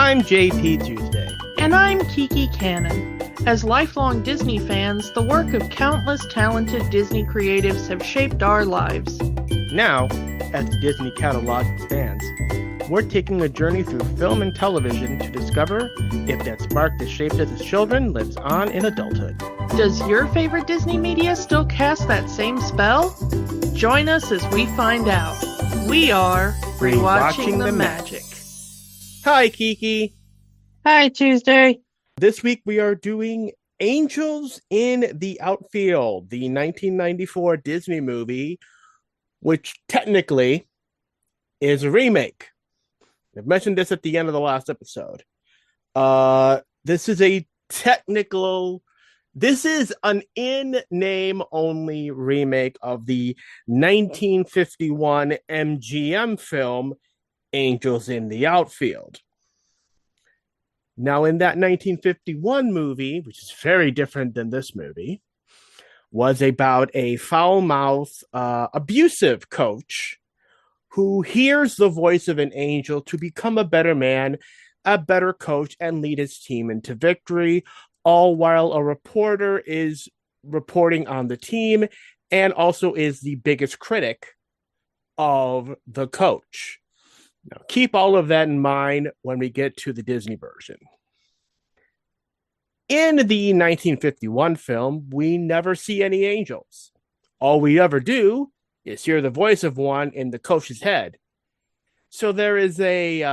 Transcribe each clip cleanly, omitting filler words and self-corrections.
I'm JP Tuesday. And I'm Kiki Cannon. As lifelong Disney fans, the work of countless talented Disney creatives have shaped our lives. Now, as the Disney catalog expands, we're taking a journey through film and television to discover if that spark that shaped us as children lives on in adulthood. Does your favorite Disney media still cast that same spell? Join us as we find out. We are Rewatching the Magic. Hi, Kiki. Hi, Tuesday. This week we are doing Angels in the Outfield, the 1994 Disney movie, which technically is a remake. I've mentioned this at the end of the last episode. This is an in-name only remake of the 1951 MGM film, Angels in the Outfield. Now, in that 1951 movie, which is very different than this movie, was about a foul-mouthed, abusive coach who hears the voice of an angel to become a better man, a better coach, and lead his team into victory, all while a reporter is reporting on the team and also is the biggest critic of the coach. Now, keep all of that in mind when we get to the Disney version. In the 1951 film, we never see any angels. All we ever do is hear the voice of one in the coach's head. So there is there's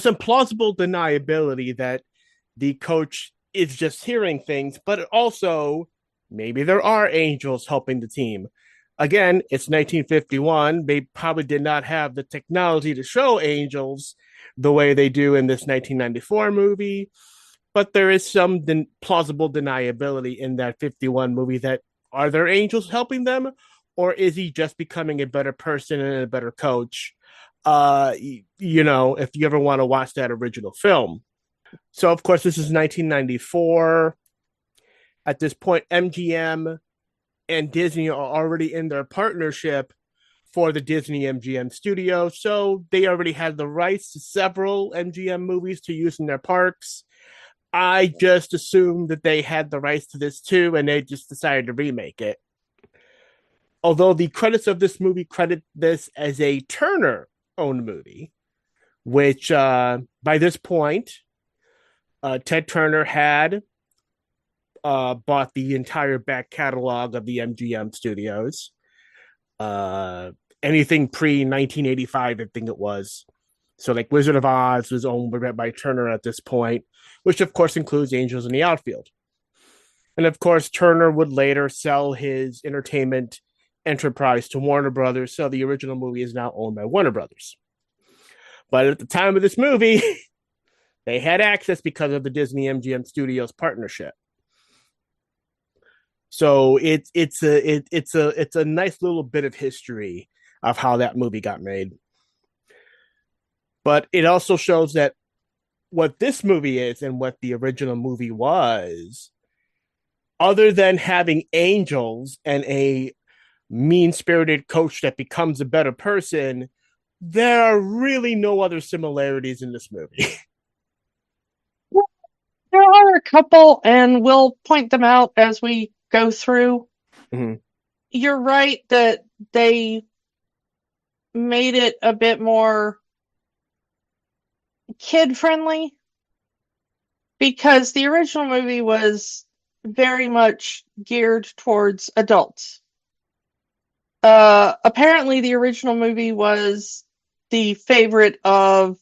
some plausible deniability that the coach is just hearing things, but also maybe there are angels helping the team. Again, it's 1951. They probably did not have the technology to show angels the way they do in this 1994 movie, but there is some plausible deniability in that 51 movie that are there angels helping them, or is he just becoming a better person and a better coach? If you ever want to watch that original film. So, of course, this is 1994. At this point, MGM and Disney are already in their partnership for the Disney MGM studio, so they already had the rights to several MGM movies to use in their parks. I just assumed that they had the rights to this too, and they just decided to remake it. Although the credits of this movie credit this as a Turner-owned movie, which by this point, Ted Turner had bought the entire back catalog of the MGM studios. Anything pre-1985, I think it was. So like Wizard of Oz was owned by Turner at this point, which of course includes Angels in the Outfield. And of course, Turner would later sell his entertainment enterprise to Warner Brothers, so the original movie is now owned by Warner Brothers. But at the time of this movie, they had access because of the Disney MGM Studios partnership. So it's a nice little bit of history of how that movie got made. But it also shows that what this movie is and what the original movie was, other than having angels and a mean-spirited coach that becomes a better person, there are really no other similarities in this movie. There are a couple, and we'll point them out as we go through. Mm-hmm. You're right that they made it a bit more kid-friendly because the original movie was very much geared towards adults. Apparently the original movie was the favorite of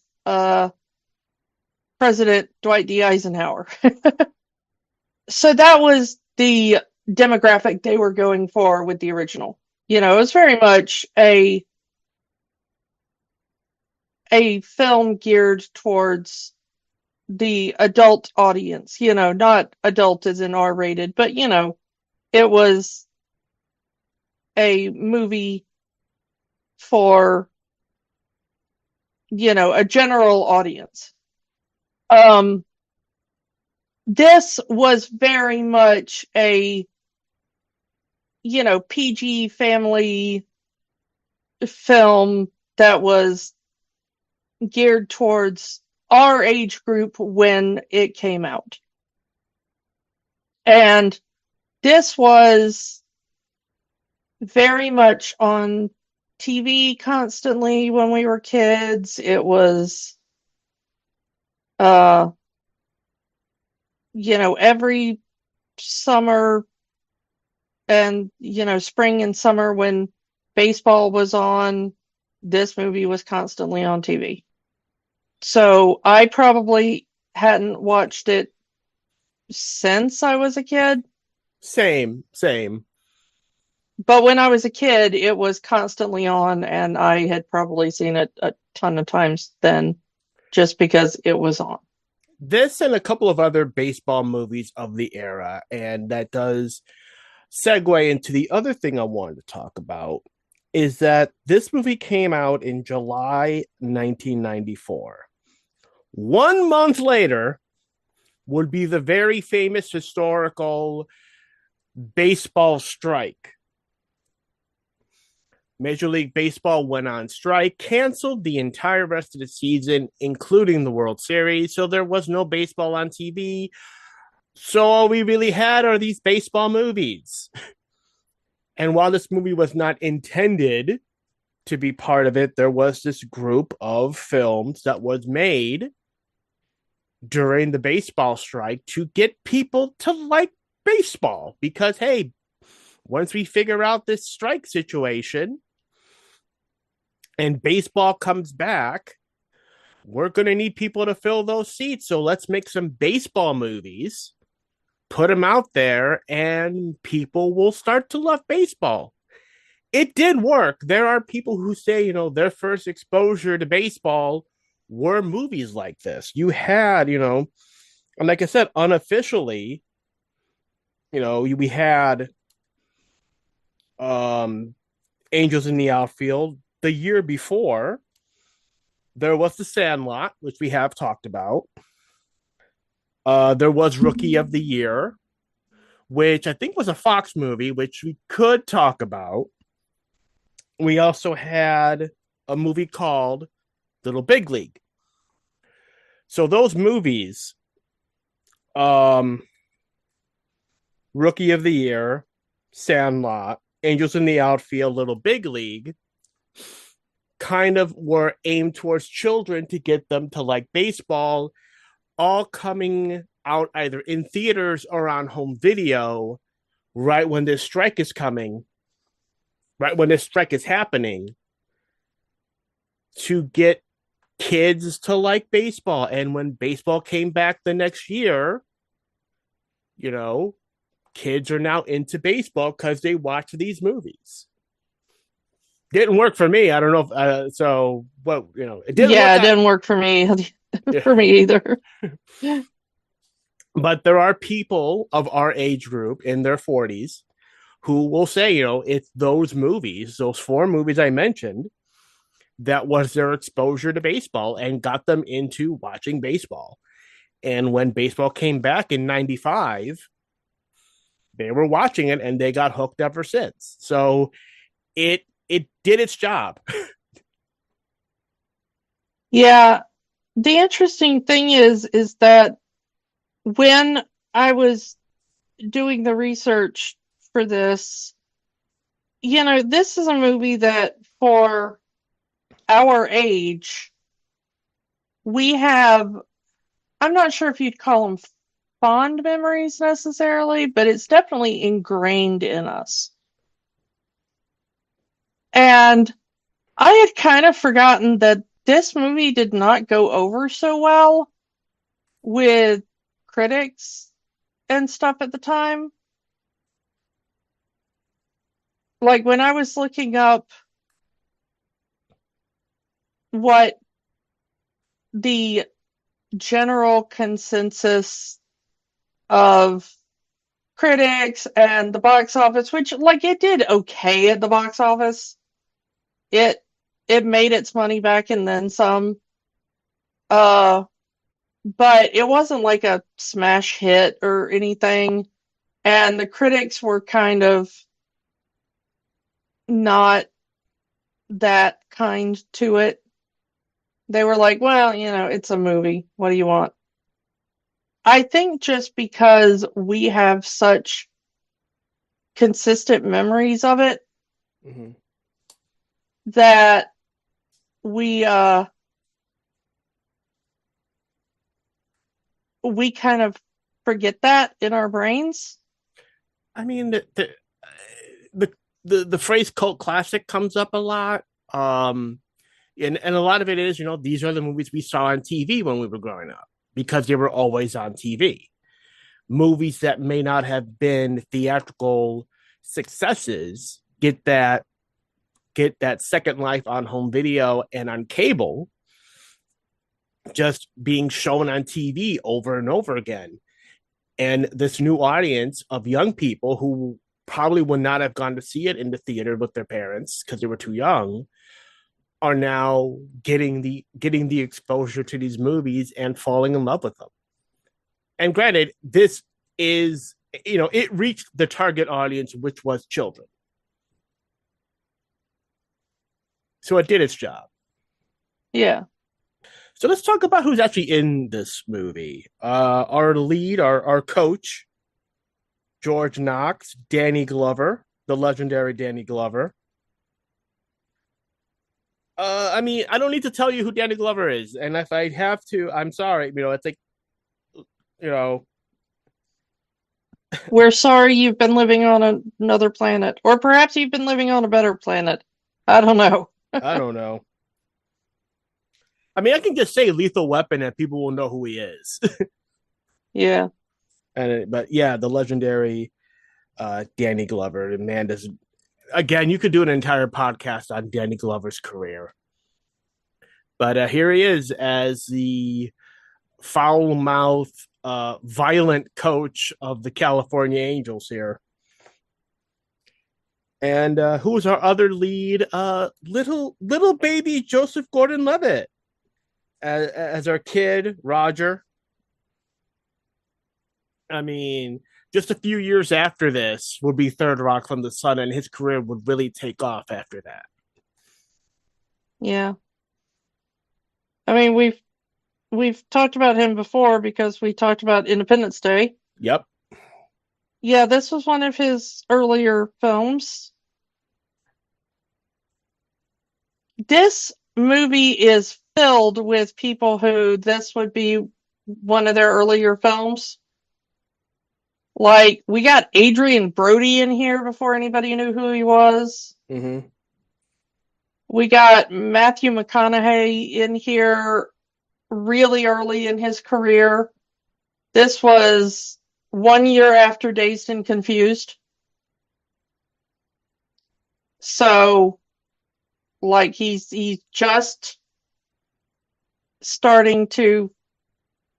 President Dwight D. Eisenhower. So that was the demographic they were going for with the original. It was very much a film geared towards the adult audience, not adult as in R-rated, but, it was a movie for, a general audience. This was very much a, PG family film that was geared towards our age group when it came out. And this was very much on TV constantly when we were kids. It was, uh, every summer and, spring and summer when baseball was on, this movie was constantly on TV. So I probably hadn't watched it since I was a kid. Same. But when I was a kid, it was constantly on, and I had probably seen it a ton of times then just because it was on. This and a couple of other baseball movies of the era, and that does segue into the other thing I wanted to talk about is that this movie came out in July 1994. 1 month later would be the very famous historical baseball strike. Major League Baseball went on strike, canceled the entire rest of the season, including the World Series. So there was no baseball on TV. So all we really had are these baseball movies. And while this movie was not intended to be part of it, there was this group of films that was made during the baseball strike to get people to like baseball. Because, hey, once we figure out this strike situation and baseball comes back, we're going to need people to fill those seats. So let's make some baseball movies, put them out there, and people will start to love baseball. It did work. There are people who say, their first exposure to baseball were movies like this. You had, and like I said, unofficially, we had Angels in the Outfield. The year before, there was The Sandlot, which we have talked about. There was Rookie of the Year, which I think was a Fox movie, which we could talk about. We also had a movie called Little Big League. So those movies, Rookie of the Year, Sandlot, Angels in the Outfield, Little Big League, kind of were aimed towards children to get them to like baseball, all coming out either in theaters or on home video right when this strike is coming, right when this strike is happening, to get kids to like baseball. And when baseball came back the next year, kids are now into baseball because they watch these movies. Didn't work for me. I don't know if so. Well, it didn't work Yeah, it out. didn't work for me Yeah. for me either. But there are people of our age group in their 40s who will say, it's those movies, those four movies I mentioned, that was their exposure to baseball and got them into watching baseball. And when baseball came back in 95, they were watching it and they got hooked ever since. So it did its job. Yeah, the interesting thing is that when I was doing the research for this, this is a movie that for our age, we have, I'm not sure if you'd call them fond memories necessarily, but it's definitely ingrained in us. And I had kind of forgotten that this movie did not go over so well with critics and stuff at the time. Like when I was looking up what the general consensus of critics and the box office, which like it did okay at the box office. It made its money back and then some. But it wasn't like a smash hit or anything. And the critics were kind of not that kind to it. They were like, well, it's a movie. What do you want? I think just because we have such consistent memories of it Mm-hmm. that we we kind of forget that in our brains. I mean, the the phrase cult classic comes up a lot. Um, and a lot of it is, these are the movies we saw on TV when we were growing up because they were always on TV. Movies that may not have been theatrical successes get that second life on home video and on cable, just being shown on TV over and over again. And this new audience of young people who probably would not have gone to see it in the theater with their parents because they were too young are now getting the exposure to these movies and falling in love with them. And granted, this is it reached the target audience, which was children. So it did its job. Yeah. So let's talk about who's actually in this movie. Our lead, our coach, George Knox, Danny Glover, the legendary Danny Glover. I mean, I don't need to tell you who Danny Glover is, and if I have to, I'm sorry. It's like, you know, We're sorry you've been living on another planet, or perhaps you've been living on a better planet. I don't know. I don't know. I mean, I can just say Lethal Weapon, and people will know who he is. Yeah. But yeah, the legendary Danny Glover. Man, does again, you could do an entire podcast on Danny Glover's career. But here he is as the foul mouth, violent coach of the California Angels here. And who's our other lead? Little baby Joseph Gordon-Levitt as our kid Roger. I mean, just a few years after this would be Third Rock from the Sun, and his career would really take off after that. Yeah. I mean, we've talked about him before because we talked about Independence Day. Yep. Yeah, this was one of his earlier films. This movie is filled with people who this would be one of their earlier films. Like, we got Adrian Brody in here before anybody knew who he was. Mm-hmm. We got Matthew McConaughey in here really early in his career. This was 1 year after Dazed and Confused. So, like, he's just starting to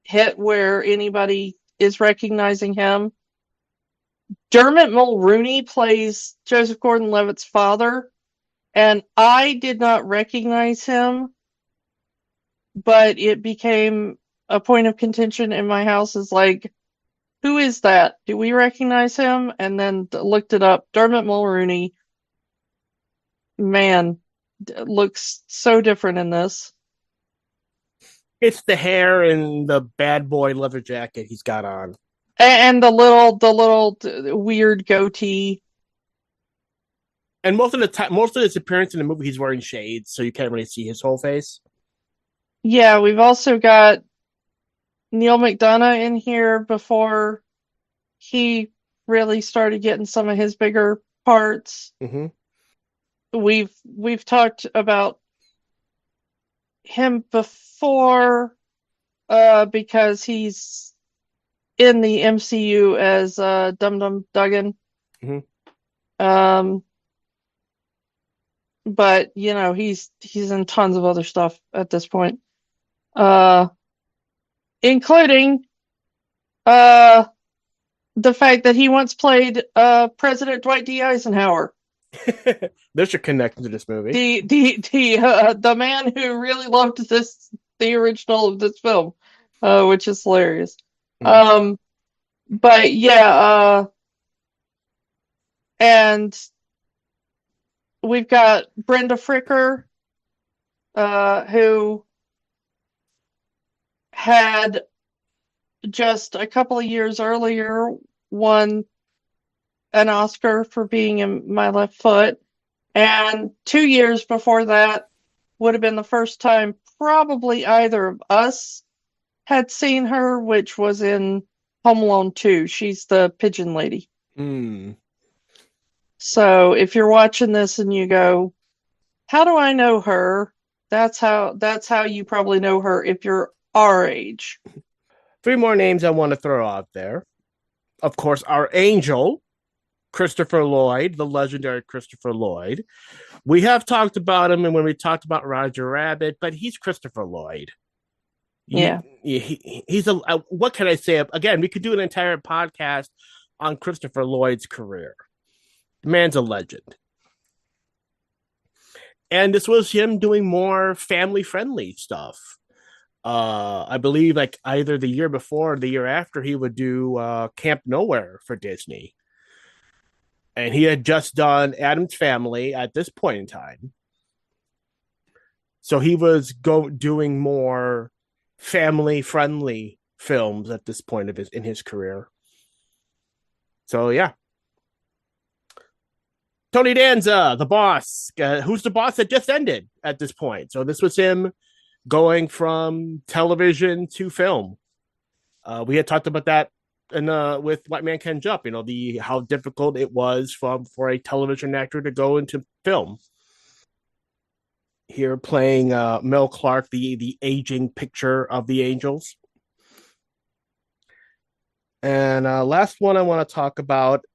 hit where anybody is recognizing him. Dermot Mulroney plays Joseph Gordon-Levitt's father, and I did not recognize him, but it became a point of contention in my house is like, who is that? Do we recognize him? And then looked it up. Dermot Mulroney, man, looks so different in this. It's the hair and the bad boy leather jacket he's got on. And the little weird goatee. And most of his appearance in the movie, he's wearing shades, so you can't really see his whole face. Yeah, we've also got Neil McDonough in here before he really started getting some of his bigger parts. Mm-hmm. We've talked about him before because he's in the MCU as Dum Dum Dugan. Mm-hmm. But he's in tons of other stuff at this point. Including the fact that he once played President Dwight D. Eisenhower. There's your connection to this movie. The man who really loved the original of this film, which is hilarious. Mm. But yeah, and we've got Brenda Fricker, who had just a couple of years earlier won an Oscar for being in My Left Foot. And 2 years before that would have been the first time probably either of us had seen her, which was in Home Alone 2. She's the pigeon lady. Hmm. So if you're watching this and you go, how do I know her? That's how you probably know her if you're our age. Three more names I want to throw out there. Of course, our angel, Christopher Lloyd, the legendary Christopher Lloyd. We have talked about him and when we talked about Roger Rabbit, but he's Christopher Lloyd. Yeah. He's a what can I say? Again, we could do an entire podcast on Christopher Lloyd's career. The man's a legend. And this was him doing more family friendly stuff. I believe like either the year before or the year after he would do Camp Nowhere for Disney. And he had just done Adam's Family at this point in time. So he was doing more family friendly films at this point of in his career. So yeah. Tony Danza, the boss, who's the boss that just ended at this point. So this was him going from television to film. We had talked about that with White Man Can Jump, the how difficult it was for a television actor to go into film. Here playing Mel Clark, the aging picture of the Angels. And last one I want to talk about,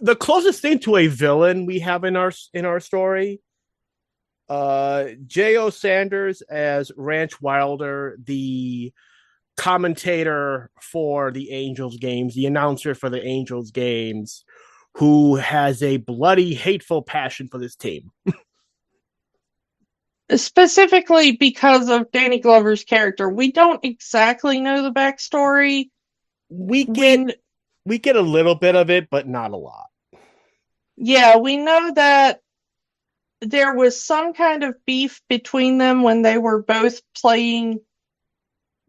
the closest thing to a villain we have in our story. J.O. Sanders as Ranch Wilder, the commentator for the Angels games, the announcer for the Angels games, who has a bloody, hateful passion for this team. Specifically because of Danny Glover's character. We don't exactly know the backstory. We get a little bit of it, but not a lot. Yeah, we know that there was some kind of beef between them when they were both playing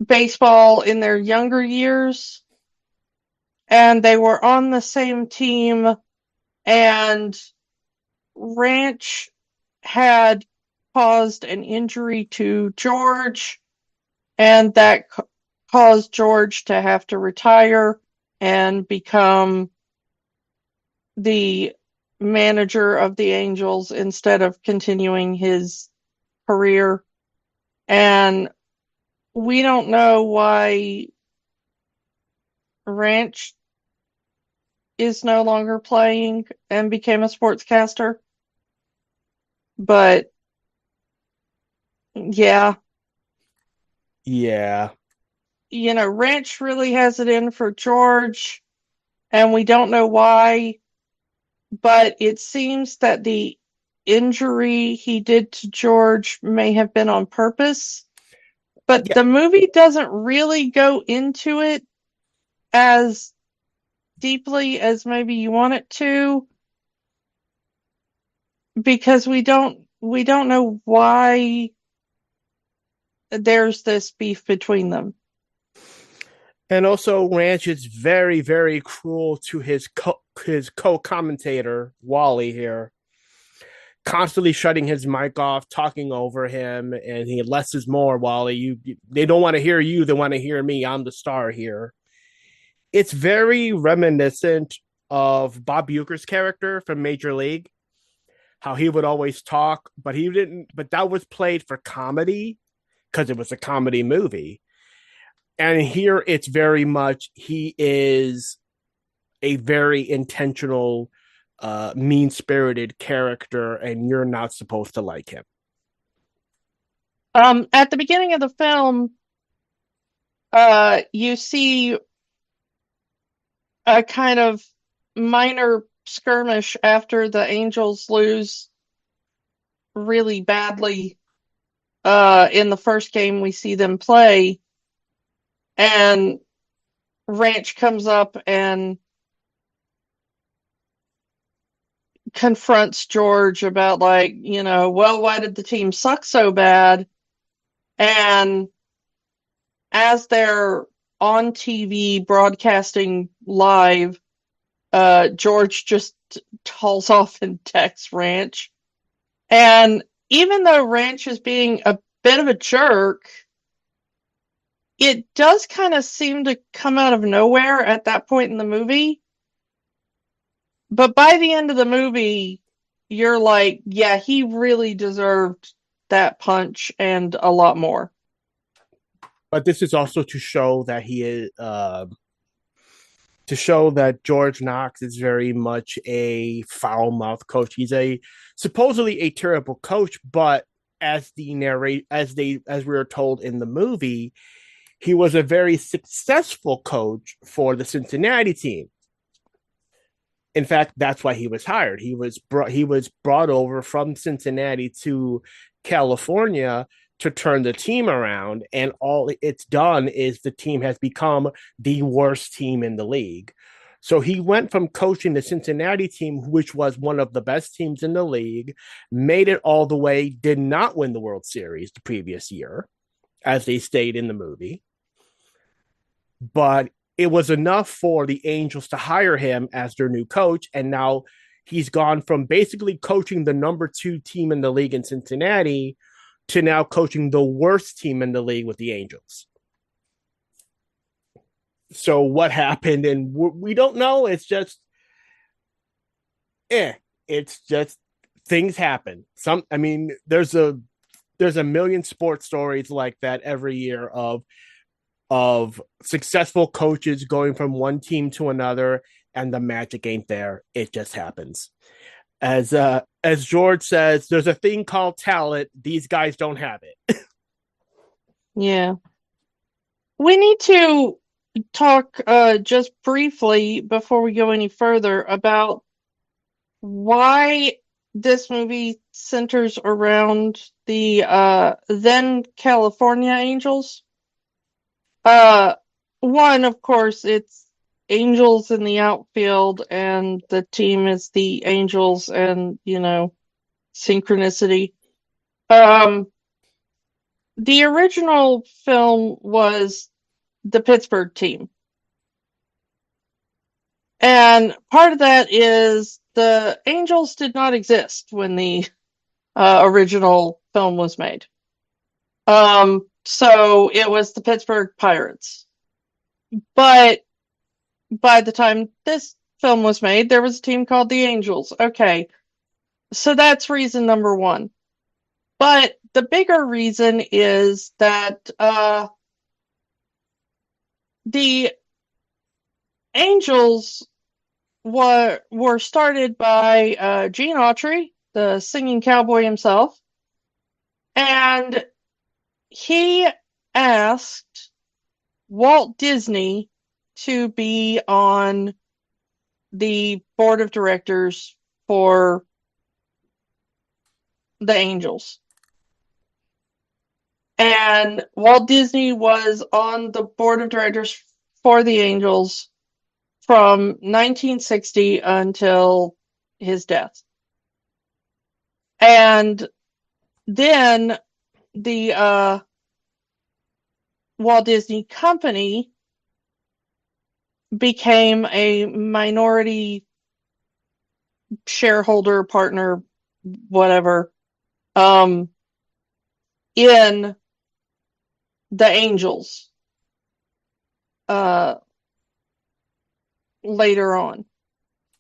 baseball in their younger years. And they were on the same team, and Ranch had caused an injury to George, and that caused George to have to retire and become the manager of the Angels instead of continuing his career. And we don't know why Ranch is no longer playing and became a sportscaster. But yeah. Yeah. Ranch really has it in for George, and we don't know why, but it seems that the injury he did to George may have been on purpose. But Yeah. the movie doesn't really go into it as deeply as maybe you want it to, because we don't know why there's this beef between them. And also, Ranch is very, very cruel to his co-commentator Wally here, constantly shutting his mic off, talking over him, and he less is more. Wally, they don't want to hear you; they want to hear me. I'm the star here. It's very reminiscent of Bob Uecker's character from Major League, how he would always talk, but he didn't. But that was played for comedy because it was a comedy movie. And here it's very much he is a very intentional, mean-spirited character, and you're not supposed to like him. At the beginning of the film, you see a kind of minor skirmish after the Angels lose really badly. In the first game we see them play, and Ranch comes up and confronts George about well, why did the team suck so bad? And as they're on TV broadcasting live, George just hauls off and texts Ranch. And even though Ranch is being a bit of a jerk, it does kind of seem to come out of nowhere at that point in the movie. But by the end of the movie, you're like, yeah, he really deserved that punch and a lot more. But this is also to show that he is to show that George Knox is very much a foul mouthed coach. He's a supposedly a terrible coach, but as the narrate as we were told in the movie, he was a very successful coach for the Cincinnati team. In fact, that's why he was hired. He was brought over from Cincinnati to California to turn the team around, and all it's done is the team has become the worst team in the league. So he went from coaching the Cincinnati team, which was one of the best teams in the league, made it all the way, did not win the World Series the previous year, as they stayed in the movie. But it was enough for the Angels to hire him as their new coach. And now he's gone from basically coaching the number 2 team in the league in Cincinnati to now coaching the worst team in the league with the Angels. So what happened? And we don't know. It's just, it's just things happen. I mean, there's a million sports stories like that every year of successful coaches going from one team to another, and the magic ain't there. It just happens. As George says, there's a thing called talent. These guys don't have it. Yeah. We need to talk just briefly before we go any further about why this movie centers around the then California Angels. One, of course, it's Angels in the outfield, and the team is the Angels, and synchronicity. The original film was the Pittsburgh team. And part of that is the Angels did not exist when the original film was made. So it was the Pittsburgh Pirates. But by the time this film was made, there was a team called the Angels. Okay. So that's reason number one. But the bigger reason is that the Angels were started by Gene Autry, the singing cowboy himself, and he asked Walt Disney to be on the board of directors for the Angels. And Walt Disney was on the board of directors for the Angels from 1960 until his death. And then the Walt Disney Company became a minority shareholder, partner, whatever, in the Angels later on.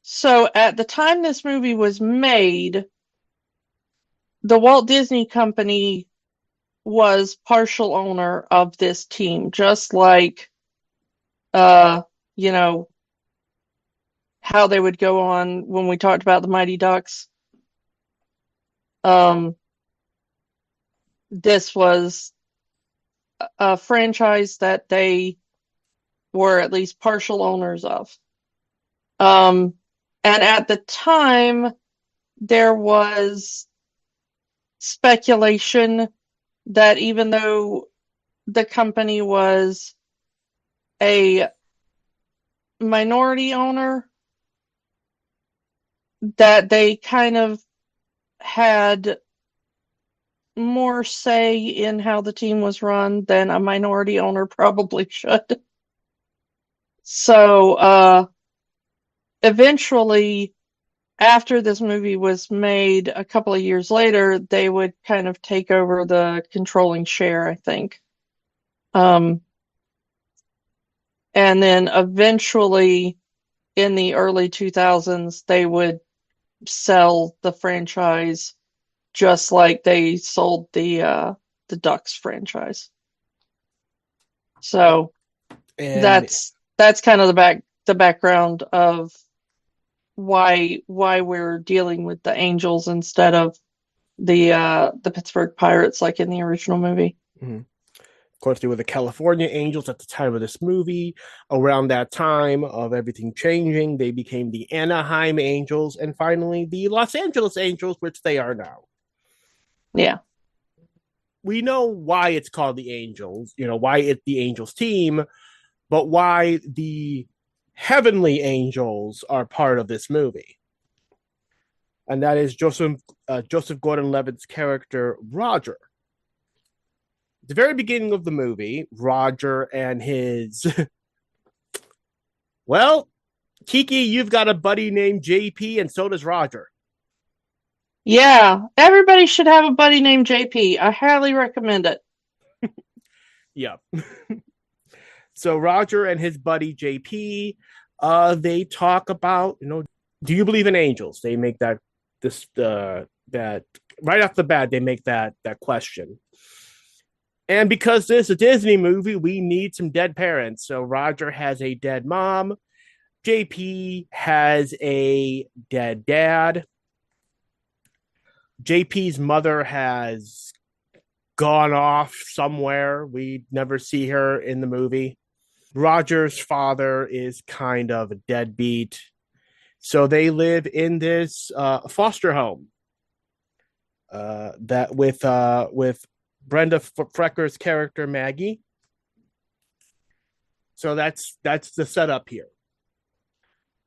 So at the time this movie was made, the Walt Disney Company was partial owner of this team, just like how they would go on when we talked about the Mighty Ducks. This was a franchise that they were at least partial owners of. And at the time, there was speculation that even though the company was a minority owner, that they kind of had more say in how the team was run than a minority owner probably should. So, eventually, after this movie was made a couple of years later, they would kind of take over the controlling share, I think. Um, and then eventually, in the early 2000s, they would sell the franchise just like they sold the Ducks franchise. So And that's kind of the background of why we're dealing with the Angels instead of the Pittsburgh Pirates like in the original movie. mhm. Of course, they were the California Angels at the time of this movie. Around that time of everything changing, they became the Anaheim Angels and finally the Los Angeles Angels, which they are now. Yeah. We know why it's called the Angels, why it's the Angels team, but why the Heavenly Angels are part of this movie. And that is Joseph Gordon-Levitt's character, Roger. At the very beginning of the movie, Roger and his well, Kiki, you've got a buddy named JP, and so does Roger. Yeah. Everybody should have a buddy named JP. I highly recommend it. Yeah. So Roger and his buddy JP, they talk about, do you believe in angels? They make that right off the bat. They make that question. And because this is a Disney movie, we need some dead parents. So Roger has a dead mom. JP has a dead dad. JP's mother has gone off somewhere. We never see her in the movie. Roger's father is kind of a deadbeat. So they live in this foster home that with Brenda Frecker's character Maggie. So that's the setup here.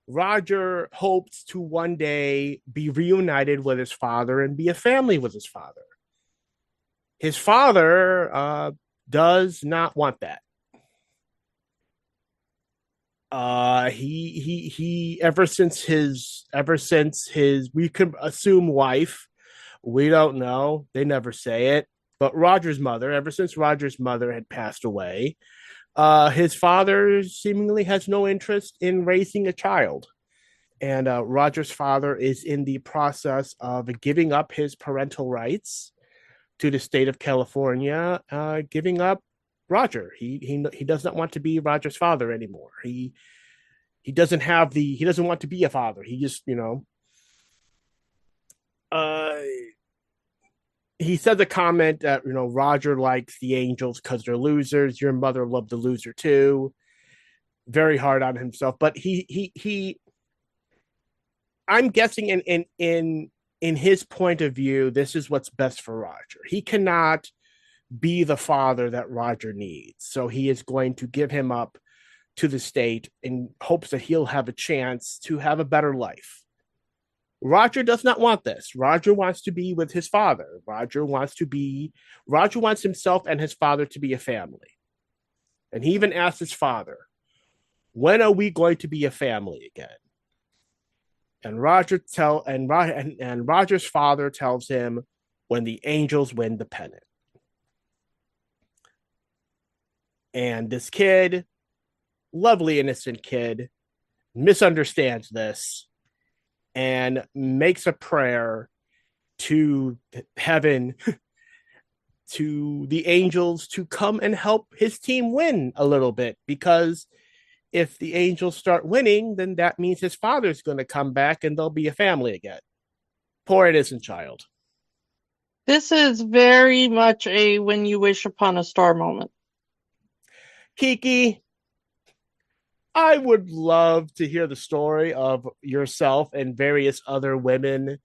Roger hopes to one day be reunited with his father and be a family with his father. His father does not want that. He ever since his we could assume wife, we don't know, they never say it, but Roger's mother, ever since Roger's mother had passed away, his father seemingly has no interest in raising a child. And Roger's father is in the process of giving up his parental rights to the state of California, giving up Roger. He does not want to be Roger's father anymore. He doesn't want to be a father. He just, uh he said the comment that, Roger likes the Angels because they're losers. Your mother loved the loser too. Very hard on himself. But he I'm guessing in his point of view, this is what's best for Roger. He cannot be the father that Roger needs. So he is going to give him up to the state in hopes that he'll have a chance to have a better life. Roger does not want this. Roger wants to be with his father. Roger wants himself and his father to be a family. And he even asked his father, when are we going to be a family again? And Roger's father tells him, when the Angels win the pennant. And this kid, lovely innocent kid, misunderstands this and makes a prayer to heaven, to the Angels, to come and help his team win a little bit, because if the Angels start winning, then that means his father's going to come back and they'll be a family again. Poor innocent child. This is very much a when you wish upon a star moment. Kiki, I would love to hear the story of yourself and various other women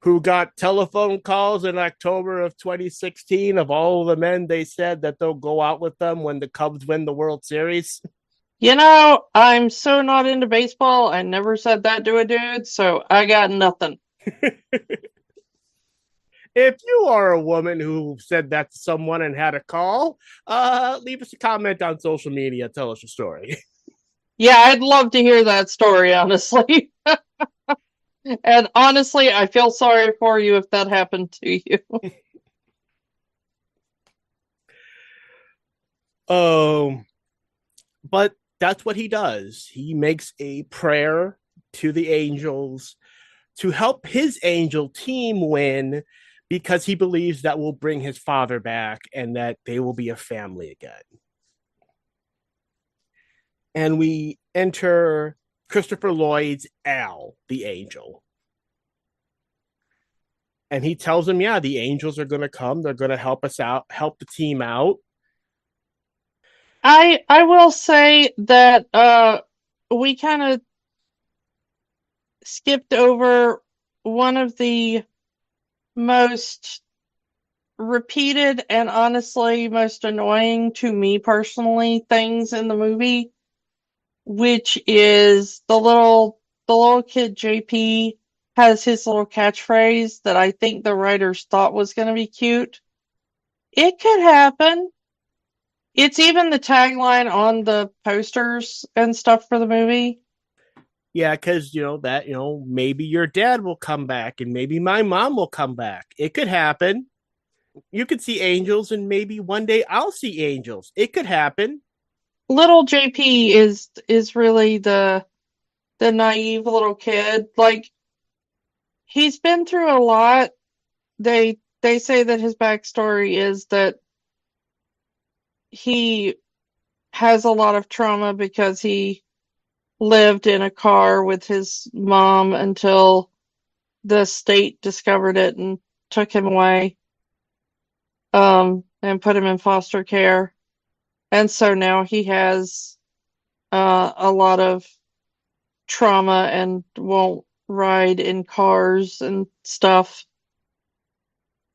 who got telephone calls in October of 2016 of all the men they said that they'll go out with them when the Cubs win the World Series. I'm so not into baseball. I never said that to a dude, so I got nothing. If you are a woman who said that to someone and had a call, leave us a comment on social media. Tell us your story. Yeah, I'd love to hear that story, honestly. And honestly, I feel sorry for you if that happened to you. Um, but that's what he does. He makes a prayer to the angels to help his angel team win because he believes that will bring his father back and that they will be a family again. And we enter Christopher Lloyd's Al, the angel. And he tells him, yeah, the angels are going to come. They're going to help us out, help the team out. I will say that we kind of skipped over one of the most repeated and honestly most annoying to me personally things in the movie, which is the little kid JP has his little catchphrase that I think the writers thought was going to be cute. It could happen. It's even the tagline on the posters and stuff for the movie. Yeah, because, maybe your dad will come back and maybe my mom will come back. It could happen. You could see angels and maybe one day I'll see angels. It could happen. Little JP is really the naive little kid. Like he's been through a lot. They say that his backstory is that he has a lot of trauma because he lived in a car with his mom until the state discovered it and took him away, and put him in foster care. And so now he has a lot of trauma and won't ride in cars and stuff.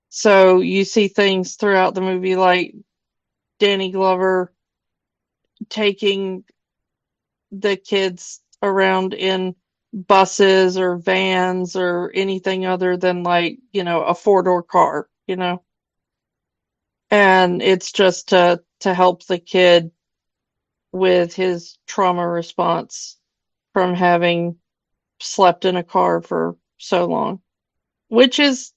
So you see things throughout the movie like Danny Glover taking the kids around in buses or vans or anything other than like, a four-door car. And it's just to help the kid with his trauma response from having slept in a car for so long. Which is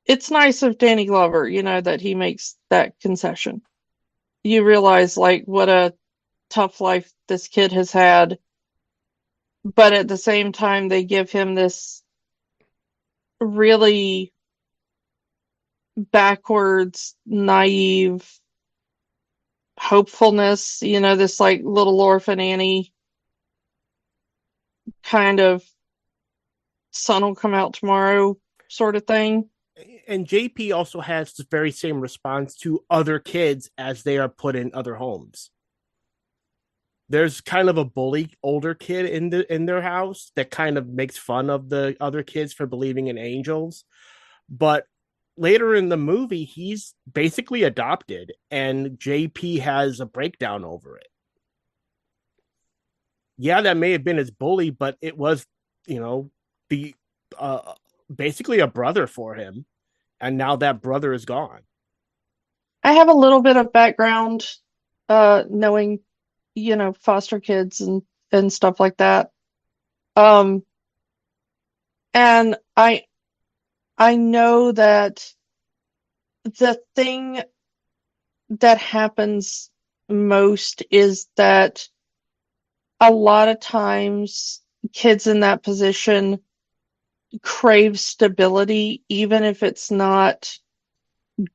it's nice of Danny Glover, that he makes that concession. You realize like what a tough life this kid has had, but at the same time they give him this really backwards, naive hopefulness, this like little orphan Annie kind of sun will come out tomorrow sort of thing. And JP also has the very same response to other kids as they are put in other homes. There's kind of a bully older kid in their house that kind of makes fun of the other kids for believing in angels. But later in the movie, he's basically adopted, and JP has a breakdown over it. Yeah, that may have been his bully, but it was, the basically a brother for him, and now that brother is gone. I have a little bit of background knowing, foster kids and stuff like that. Um and I know that the thing that happens most is that a lot of times kids in that position crave stability, even if it's not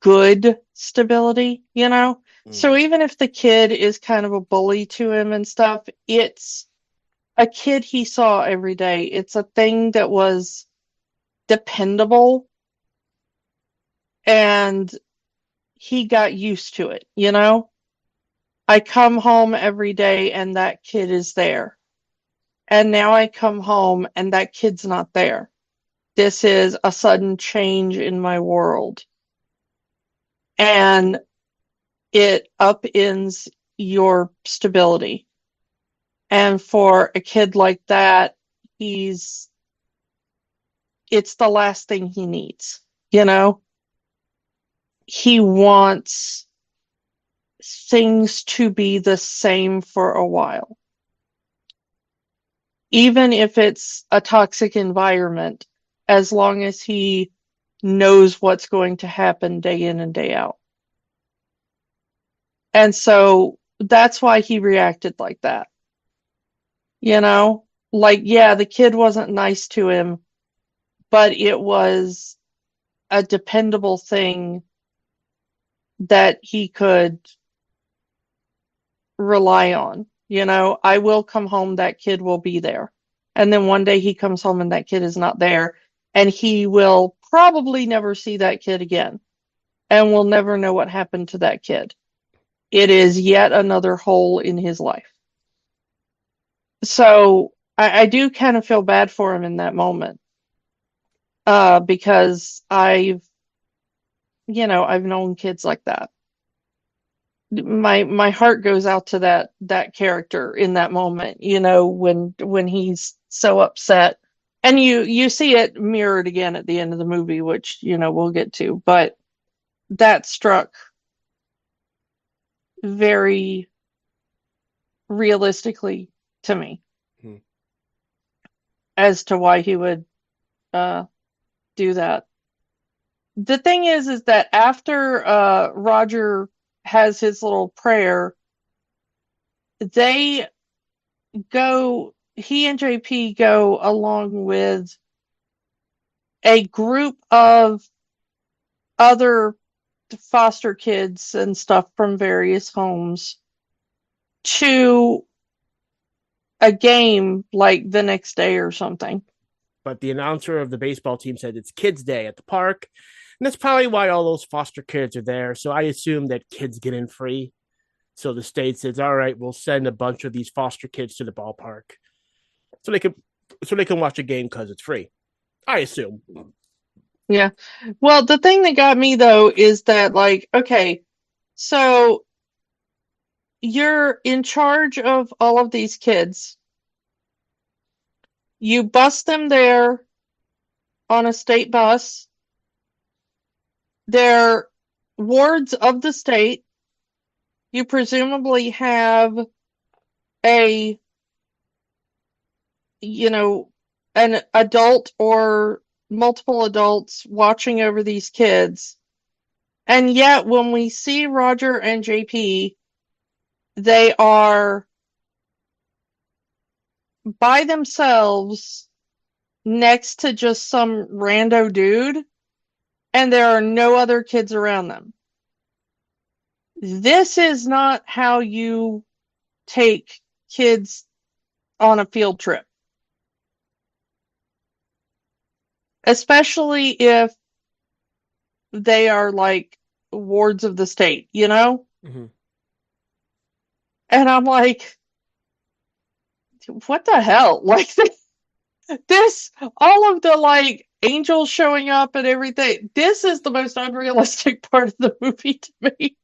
good stability. So Mm. even if the kid is kind of a bully to him and stuff, it's a kid he saw every day. It's a thing that was dependable and he got used to it. I come home every day and that kid is there. And now I come home and that kid's not there. This is a sudden change in my world. And it upends your stability. And for a kid like that, it's the last thing he needs, you know? he wants things to be the same for a while. Even if it's a toxic environment, as long as he knows what's going to happen day in and day out. And so that's why he reacted like that. You know, like, yeah, the kid wasn't nice to him, but it was a dependable thing that he could rely on. You know, I will come home, that kid will be there. And then one day he comes home and that kid is not there, and he will probably never see that kid again, and will never know what happened to that kid. It is yet another hole in his life. So I do kind of feel bad for him in that moment, because I've known kids like that. My heart goes out to that character in that moment, when he's so upset. And you see it mirrored again at the end of the movie, which, we'll get to, but that struck very realistically to me Hmm. as to why he would uh do that. The thing is that after Roger has his little prayer, they he and JP go along with a group of other foster kids and stuff from various homes to a game like the next day or something. But the announcer of the baseball team said it's Kids Day at the park. And that's probably why all those foster kids are there. So I assume that kids get in free. So the state says, all right, we'll send a bunch of these foster kids to the ballpark so they can watch a game because it's free. I assume. Yeah. Well, the thing that got me though is that, like, okay, so you're in charge of all of these kids. You bus them there on a state bus. They're wards of the state. You presumably have a, you know, an adult or multiple adults watching over these kids. And yet, when we see Roger and JP, they are by themselves next to just some rando dude, and there are no other kids around them. This is not how you take kids on a field trip, especially if they are like wards of the state, you know? Mm-hmm. And I'm like, what the hell? Like, this, all of the like angels showing up and everything, this is the most unrealistic part of the movie to me.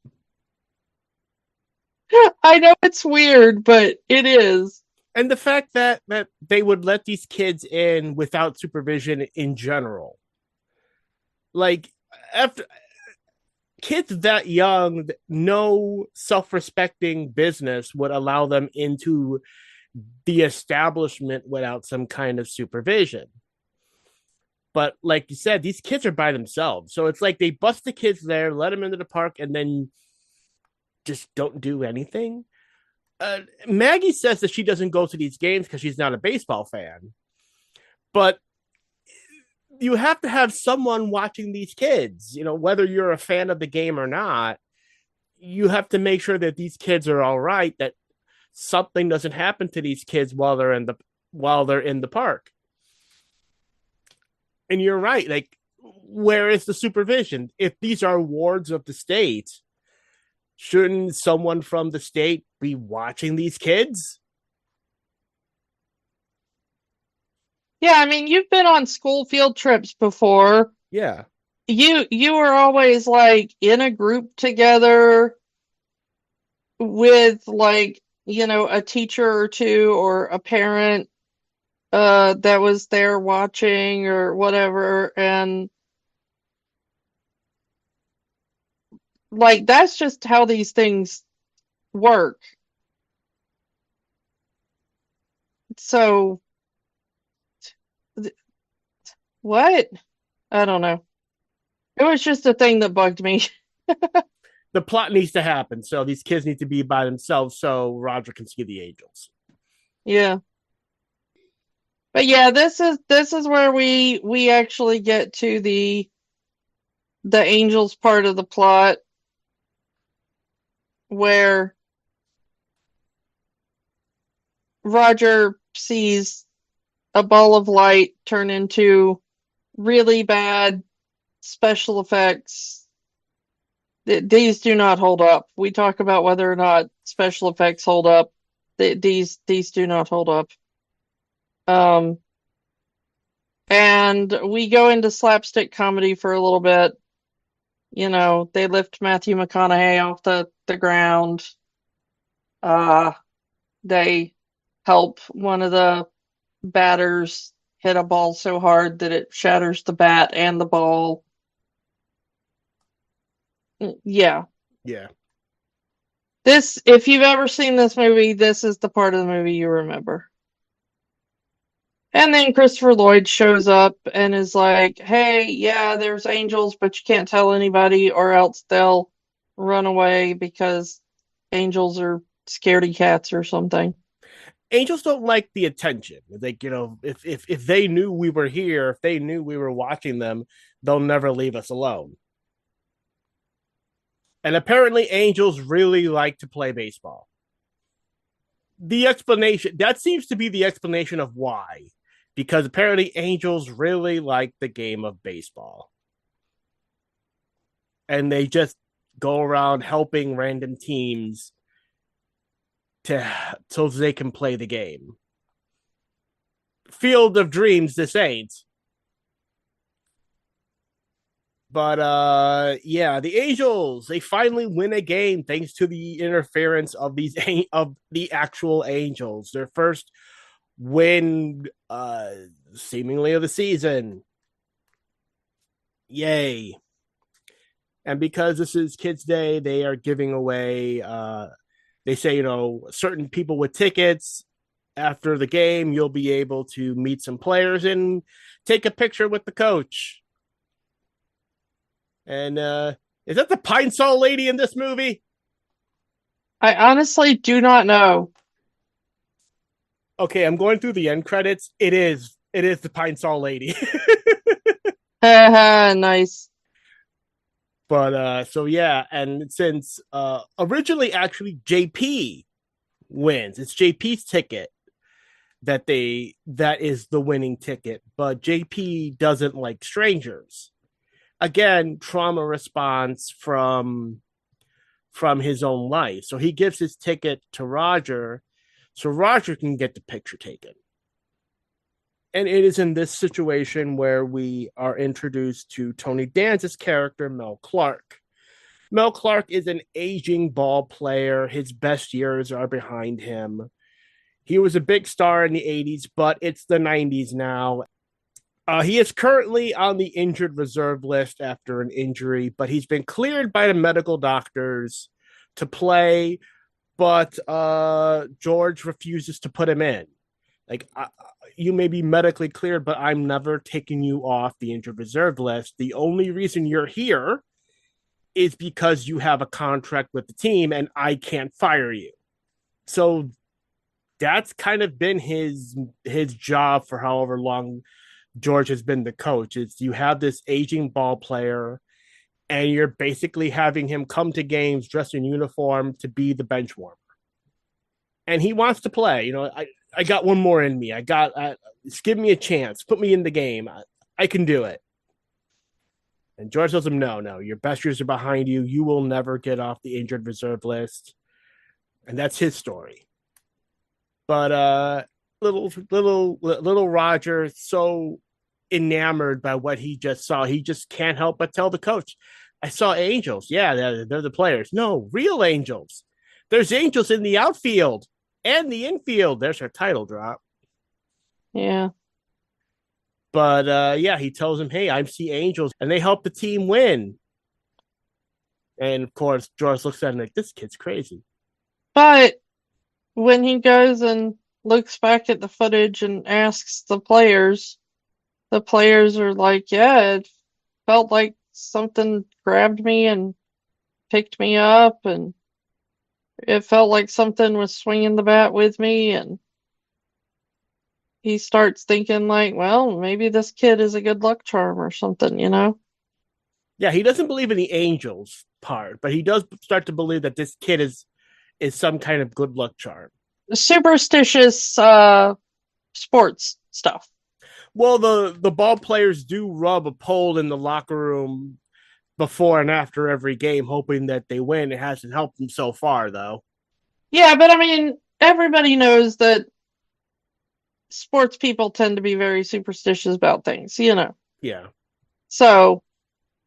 I know it's weird, but it is. And the fact that they would let these kids in without supervision in general. Like after kids that young, no self-respecting business would allow them into the establishment without some kind of supervision. But like you said, these kids are by themselves. So it's like they bust the kids there, let them into the park, and then just don't do anything. Maggie says that she doesn't go to these games because she's not a baseball fan. But you have to have someone watching these kids, whether you're a fan of the game or not. You have to make sure that these kids are all right, that something doesn't happen to these kids while they're in the park. And you're right, like, where is the supervision? If these are wards of the state, shouldn't someone from the state be watching these kids? Yeah, I mean, you've been on school field trips before. Yeah. You were always like in a group together with, like, a teacher or two or a parent that was there watching or whatever. And like that's just how these things work. So th- what? I don't know. It was just a thing that bugged me. The plot needs to happen, so these kids need to be by themselves so Roger can see the angels. Yeah. But yeah, this is where we actually get to the angels part of the plot where Roger sees a ball of light turn into really bad special effects. These do not hold up. We talk about whether or not special effects hold up. These do not hold up. Um, and we go into slapstick comedy for a little bit. You know, they lift Matthew McConaughey off the ground. Uh, they help one of the batters hit a ball so hard that it shatters the bat and the ball. Yeah. Yeah. This, if you've ever seen this movie, this is the part of the movie you remember. And then Christopher Lloyd shows up and is like, hey, yeah, there's angels, but you can't tell anybody or else they'll run away because angels are scaredy cats or something. Angels don't like the attention. Like, if they knew we were here, if they knew we were watching them, they'll never leave us alone. And apparently angels really like to play baseball. The explanation that seems to be the explanation of why. Because apparently angels really like the game of baseball. And they just go around helping random teams to so they can play the game. Field of Dreams, this ain't. But yeah, the Angels, they finally win a game thanks to the interference of these of the actual Angels. Their first win seemingly of the season. Yay. And because this is Kids Day, they are giving away they say, certain people with tickets after the game, you'll be able to meet some players and take a picture with the coach. And is that the Pine Sol lady in this movie? I honestly do not know. Okay, I'm going through the end credits. It is. It is the Pine Sol lady. Haha, nice. But so yeah, and since originally actually JP wins, it's JP's ticket that is the winning ticket, but JP doesn't like strangers. Again, trauma response from his own life. So he gives his ticket to Roger so Roger can get the picture taken. And it is in this situation where we are introduced to Tony Danza's character, Mel Clark. Mel Clark is an aging ball player. His best years are behind him. He was a big star in the 80s, but it's the 90s now. He is currently on the injured reserve list after an injury, but he's been cleared by the medical doctors to play, but George refuses to put him in. Like, you may be medically cleared, but I'm never taking you off the injured reserve list. The only reason you're here is because you have a contract with the team and I can't fire you. So that's kind of been his job for however long George has been the coach. Is you have this aging ball player and you're basically having him come to games dressed in uniform to be the bench warmer. And he wants to play. I got one more in me. Just give me a chance. Put me in the game. I can do it. And George tells him, no, your best years are behind you. You will never get off the injured reserve list. And that's his story. But little Roger, so enamored by what he just saw, he just can't help but tell the coach, I saw angels. Yeah, they're the players. No, real angels. There's angels in the outfield and the infield. There's her title drop. Yeah. But yeah, he tells him, hey, I see angels, and they help the team win. And of course, George looks at him like, this kid's crazy. But when he goes and looks back at the footage and asks the players are like, yeah, it felt like something grabbed me and picked me up, and it felt like something was swinging the bat with me. And he starts thinking, like, well, maybe this kid is a good luck charm or something, you know? Yeah, he doesn't believe in the angels part, but he does start to believe that this kid is some kind of good luck charm. Superstitious sports stuff. Well, the ball players do rub a pole in the locker room before and after every game, hoping that they win. It hasn't helped them so far, though. Yeah, but I mean, everybody knows that sports people tend to be very superstitious about things, you know. Yeah. So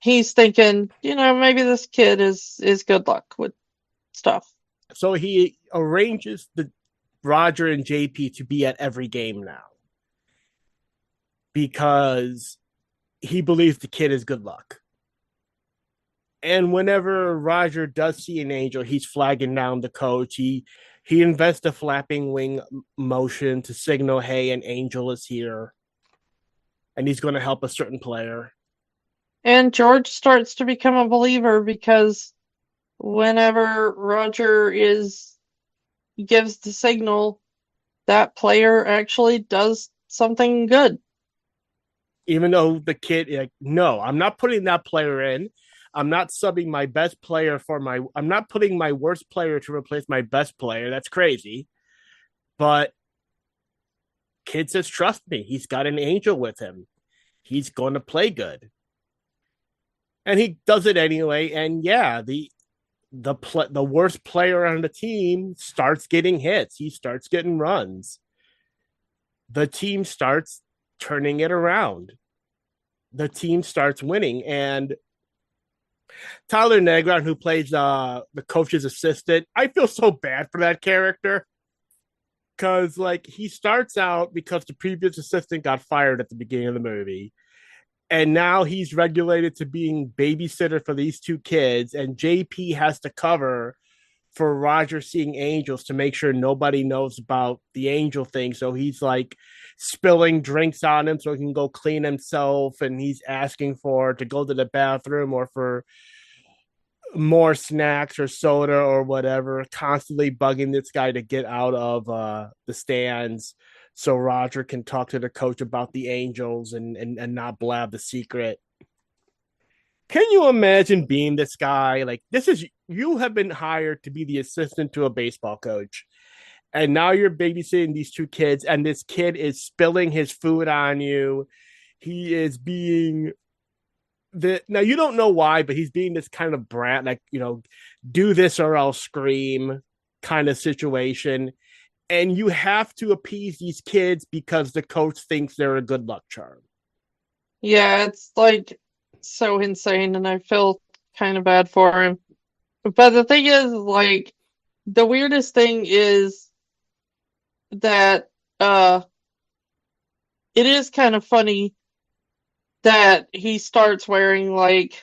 he's thinking, you know, maybe this kid is good luck with stuff. So he arranges the Roger and JP to be at every game now because he believes the kid is good luck. And whenever Roger does see an angel, he's flagging down the coach. He invests a flapping wing motion to signal, "Hey, an angel is here," and he's going to help a certain player. And George starts to become a believer because whenever Roger is gives the signal, that player actually does something good. Even though the kid, like, no, I'm not putting that player in. I'm not subbing my best player for my. I'm not putting my worst player to replace my best player. That's crazy. But kid says, "Trust me. He's got an angel with him. He's going to play good." And he does it anyway. And yeah, the worst player on the team starts getting hits. He starts getting runs. The team starts turning it around. The team starts winning, and Tyler Negron, who plays the coach's assistant, I feel so bad for that character because like he starts out because the previous assistant got fired at the beginning of the movie, and now he's regulated to being babysitter for these two kids, and JP has to cover for Roger seeing angels to make sure nobody knows about the angel thing. So he's like spilling drinks on him so he can go clean himself, and he's asking for to go to the bathroom or for more snacks or soda or whatever, constantly bugging this guy to get out of the stands so Roger can talk to the coach about the angels and not blab the secret. Can you imagine being this guy? Like, this is you have been hired to be the assistant to a baseball coach, and now you're babysitting these two kids, and this kid is spilling his food on you. He is being now you don't know why, but he's being this kind of brat, like, do this or I'll scream kind of situation. And you have to appease these kids because the coach thinks they're a good luck charm. Yeah, it's like so insane, and I feel kind of bad for him. But the thing is, like, the weirdest thing is that it is kind of funny that he starts wearing like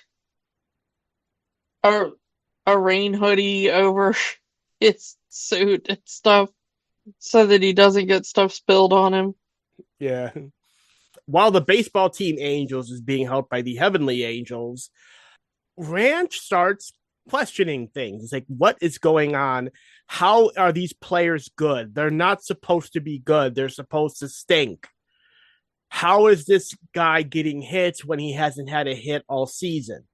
a a rain hoodie over his suit and stuff so that he doesn't get stuff spilled on him. Yeah. While the baseball team Angels is being helped by the Heavenly Angels, Ranch starts questioning things. It's like, what is going on? How are these players good? They're not supposed to be good. They're supposed to stink. How is this guy getting hits when he hasn't had a hit all season?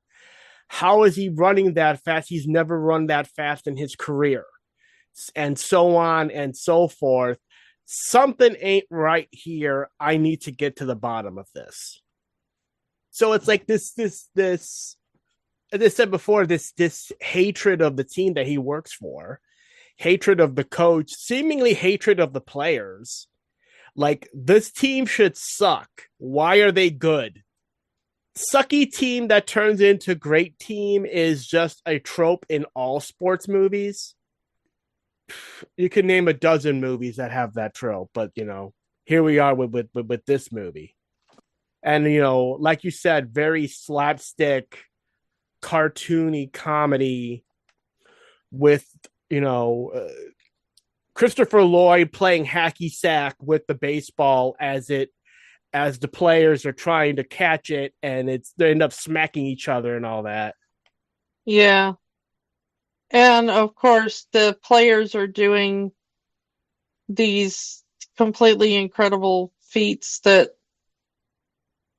How is he running that fast? He's never run that fast in his career. And so on and so forth. Something ain't right here. I need to get to the bottom of this. So it's like this as I said before, this hatred of the team that he works for, hatred of the coach, seemingly hatred of the players. Like, this team should suck. Why are they good? Sucky team that turns into great team is just a trope in all sports movies. You can name a dozen movies that have that trope, but here we are with this movie. And like you said, very slapstick, cartoony comedy with, you know, Christopher Lloyd playing hacky sack with the baseball as the players are trying to catch it, and they end up smacking each other and all that. Yeah. And of course, the players are doing these completely incredible feats that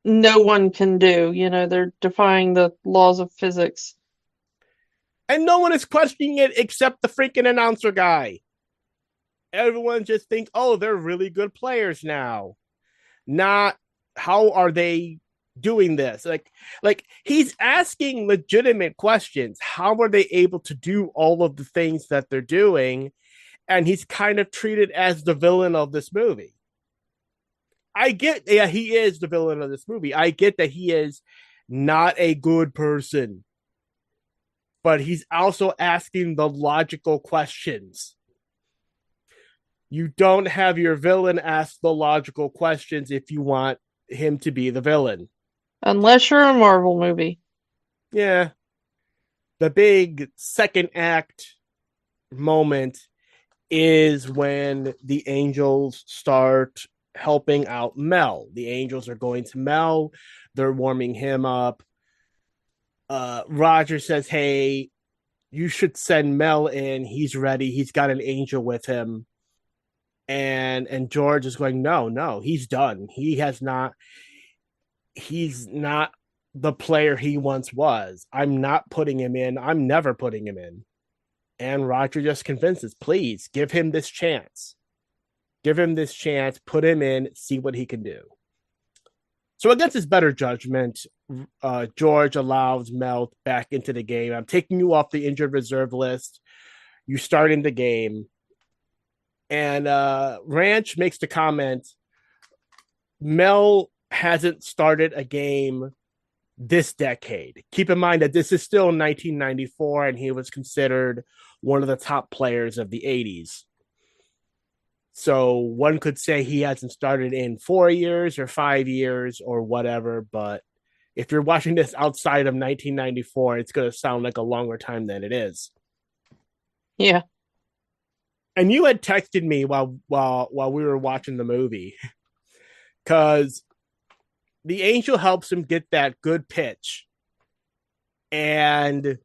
no one can do. They're defying the laws of physics. And no one is questioning it except the freaking announcer guy. Everyone just thinks, oh, they're really good players now. Not how are they doing this? Like he's asking legitimate questions. How are they able to do all of the things that they're doing? And he's kind of treated as the villain of this movie. I get, yeah, he is the villain of this movie. I get that he is not a good person, but he's also asking the logical questions. You don't have your villain ask the logical questions if you want him to be the villain. Unless you're a Marvel movie. Yeah. The big second act moment is when the angels start helping out Mel. The angels are going to Mel, they're warming him up. Roger says, hey, you should send Mel in. He's ready. He's got an angel with him. And George is going, no, he's done. He's not the player he once was. I'm not putting him in. I'm never putting him in. And Roger just convinces, please give him this chance. Give him this chance, put him in, see what he can do. So against his better judgment, George allows Mel back into the game. I'm taking you off the injured reserve list. You start in the game. And Ranch makes the comment, Mel hasn't started a game this decade. Keep in mind that this is still 1994, and he was considered one of the top players of the 80s. So one could say he hasn't started in 4 years or 5 years or whatever, but if you're watching this outside of 1994, it's going to sound like a longer time than it is. Yeah. And you had texted me while we were watching the movie because the angel helps him get that good pitch, and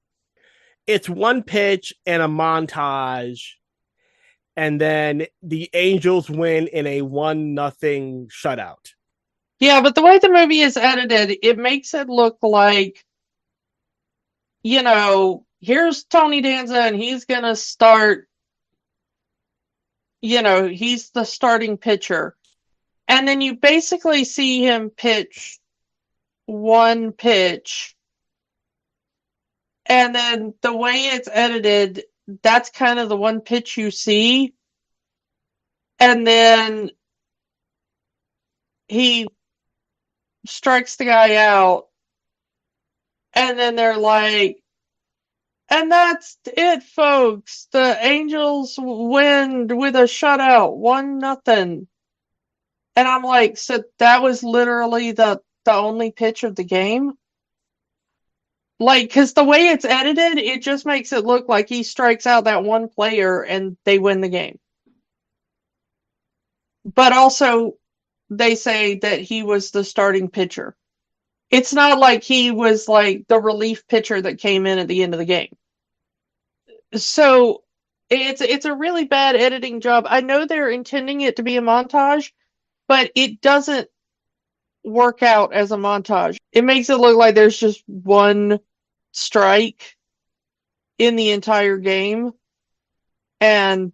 it's one pitch and a montage, and then the Angels win in a 1-0 shutout. Yeah, but the way the movie is edited, it makes it look like, here's Tony Danza and he's going to start, he's the starting pitcher. And then you basically see him pitch one pitch. And then the way it's edited, that's kind of the one pitch you see. And then he strikes the guy out. And then they're like, and that's it, folks. The Angels win with a shutout, 1-0. And I'm like, so that was literally the only pitch of the game? Like, because the way it's edited, it just makes it look like he strikes out that one player and they win the game. But also, they say that he was the starting pitcher. It's not like he was like the relief pitcher that came in at the end of the game. So it's a really bad editing job. I know they're intending it to be a montage, but it doesn't work out as a montage. It makes it look like there's just one strike in the entire game, and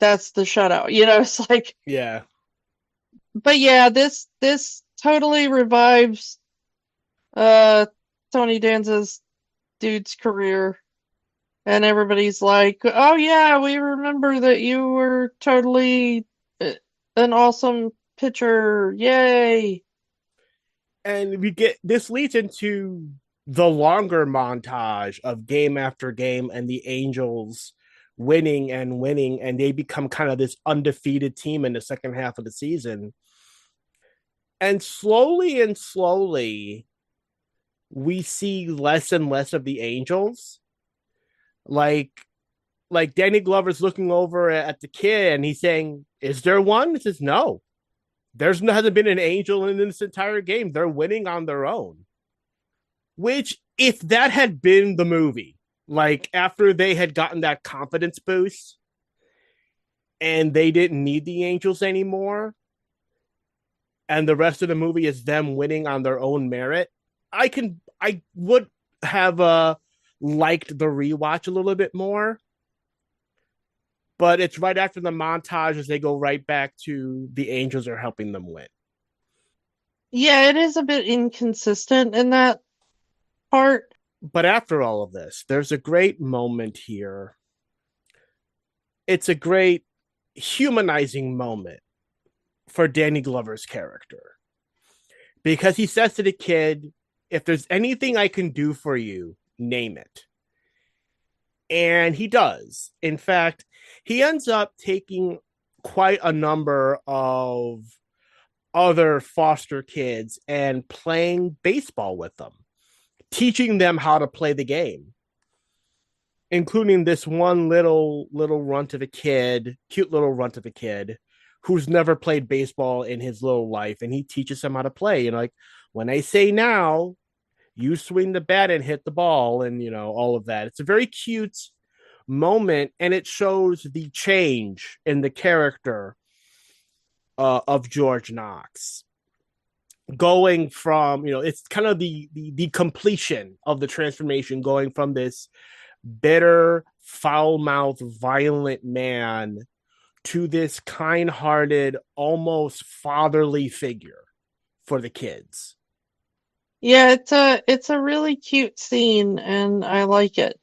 that's the shutout. It's like, Yeah. but yeah, this totally revives Tony Danza's dude's career. And everybody's like, oh yeah, we remember that you were totally an awesome pitcher. Yay. And this leads into the longer montage of game after game and the Angels winning and winning, and they become kind of this undefeated team in the second half of the season. And slowly, we see less and less of the angels. Like Danny Glover's looking over at the kid and he's saying, "Is there one?" He says, "No. Hasn't been an angel in this entire game. They're winning on their own." Which, if that had been the movie, like after they had gotten that confidence boost and they didn't need the angels anymore, and the rest of the movie is them winning on their own merit, I would have liked the rewatch a little bit more. But it's right after the montage as they go right back to the angels are helping them win. Yeah, it is a bit inconsistent in that part. But after all of this, there's a great moment here. It's a great humanizing moment for Danny Glover's character because he says to the kid, "If there's anything I can do for you, name it." And he does. In fact, he ends up taking quite a number of other foster kids and playing baseball with them, teaching them how to play the game, including this one little runt of a kid, cute little runt of a kid who's never played baseball in his little life, and he teaches him how to play. Like, when I say now, you swing the bat and hit the ball, and all of that. It's a very cute moment, and it shows the change in the character of George Knox, going from it's kind of the completion of the transformation, going from this bitter, foul-mouthed, violent man to this kind-hearted, almost fatherly figure for the kids. Yeah, it's a really cute scene and I like it.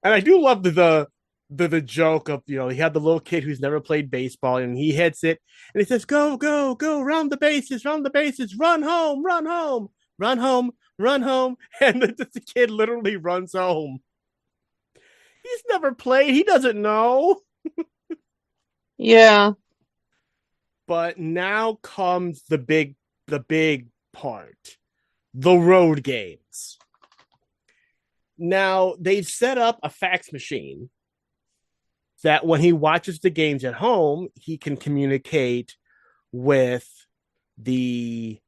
And I do love the joke of he had the little kid who's never played baseball and he hits it and he says, "Go, go, go, round the bases, run home, run home, run home, run home." And the kid literally runs home. He's never played, he doesn't know. Yeah. But now comes the big part, the road games. Now they've set up a fax machine that when he watches the games at home, he can communicate with the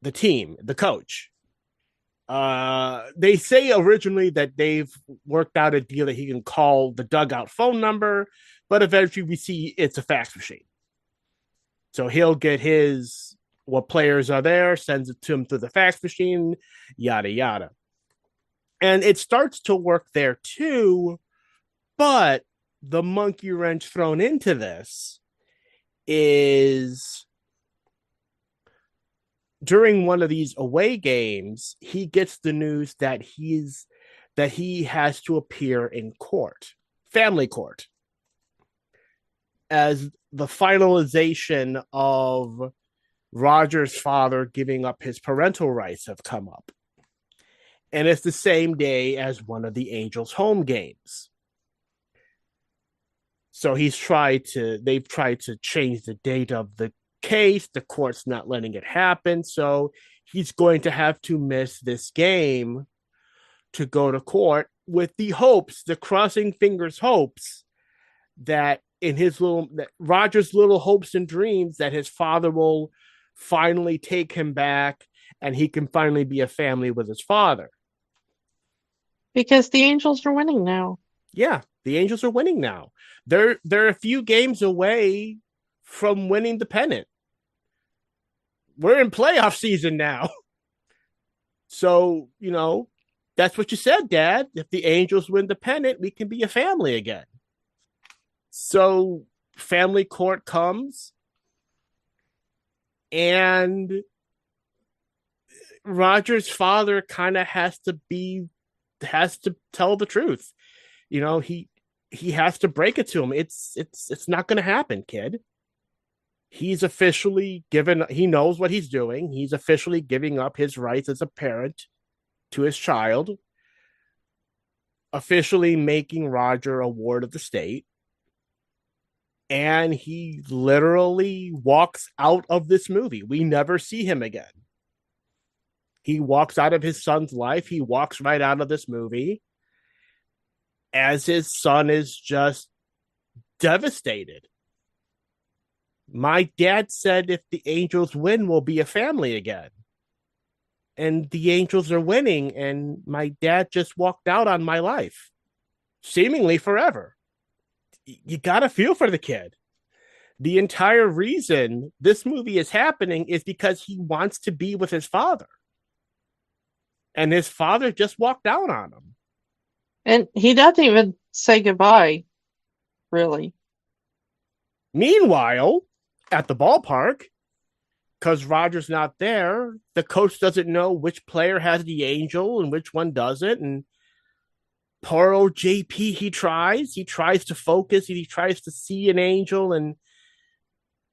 the team, the coach. They say originally that they've worked out a deal that he can call the dugout phone number, but eventually we see it's a fax machine. So he'll get his what players are there, sends it to him through the fax machine, yada yada. And it starts to work there too, but the monkey wrench thrown into this is during one of these away games, he gets the news that he has to appear in court, family court, as the finalization of Roger's father giving up his parental rights have come up. And it's the same day as one of the Angels' home games. So they've tried to change the date of the case. The court's not letting it happen. So he's going to have to miss this game to go to court with the crossing fingers hopes that that Roger's little hopes and dreams that his father will finally take him back and he can finally be a family with his father. Because the Angels are winning now. Yeah, the Angels are winning now. They're a few games away from winning the pennant. We're in playoff season now. So, that's what you said, Dad. If the Angels win the pennant, we can be a family again. So, family court comes, and Roger's father kind of has to tell the truth. He has to break it to him. It's not going to happen, kid. He knows what he's doing. He's officially giving up his rights as a parent to his child, officially making Roger a ward of the state. And he literally walks out of this movie. We never see him again. He walks out of his son's life. He walks right out of this movie as his son is just devastated. My dad said if the Angels win, we'll be a family again. And the Angels are winning, and my dad just walked out on my life, seemingly forever. You got to feel for the kid. The entire reason this movie is happening is because he wants to be with his father. And his father just walked out on him. And he doesn't even say goodbye, really. Meanwhile, at the ballpark, because Roger's not there, the coach doesn't know which player has the angel and which one doesn't. And poor old JP, he tries to focus, he tries to see an angel, and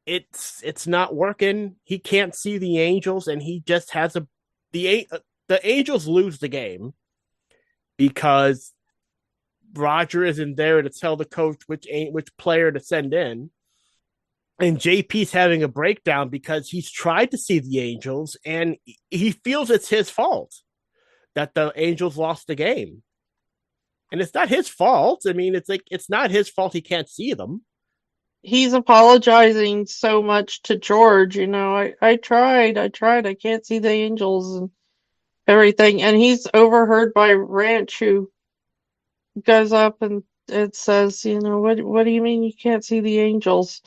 it's not working. He can't see the angels, and he just has the Angels lose the game because Roger isn't there to tell the coach which player to send in. And JP's having a breakdown because he's tried to see the Angels and he feels it's his fault that the Angels lost the game. And it's not his fault. I mean, it's not his fault he can't see them. He's apologizing so much to George, I tried, I can't see the angels and everything. And he's overheard by Ranch, who goes up and it says, what do you mean you can't see the angels?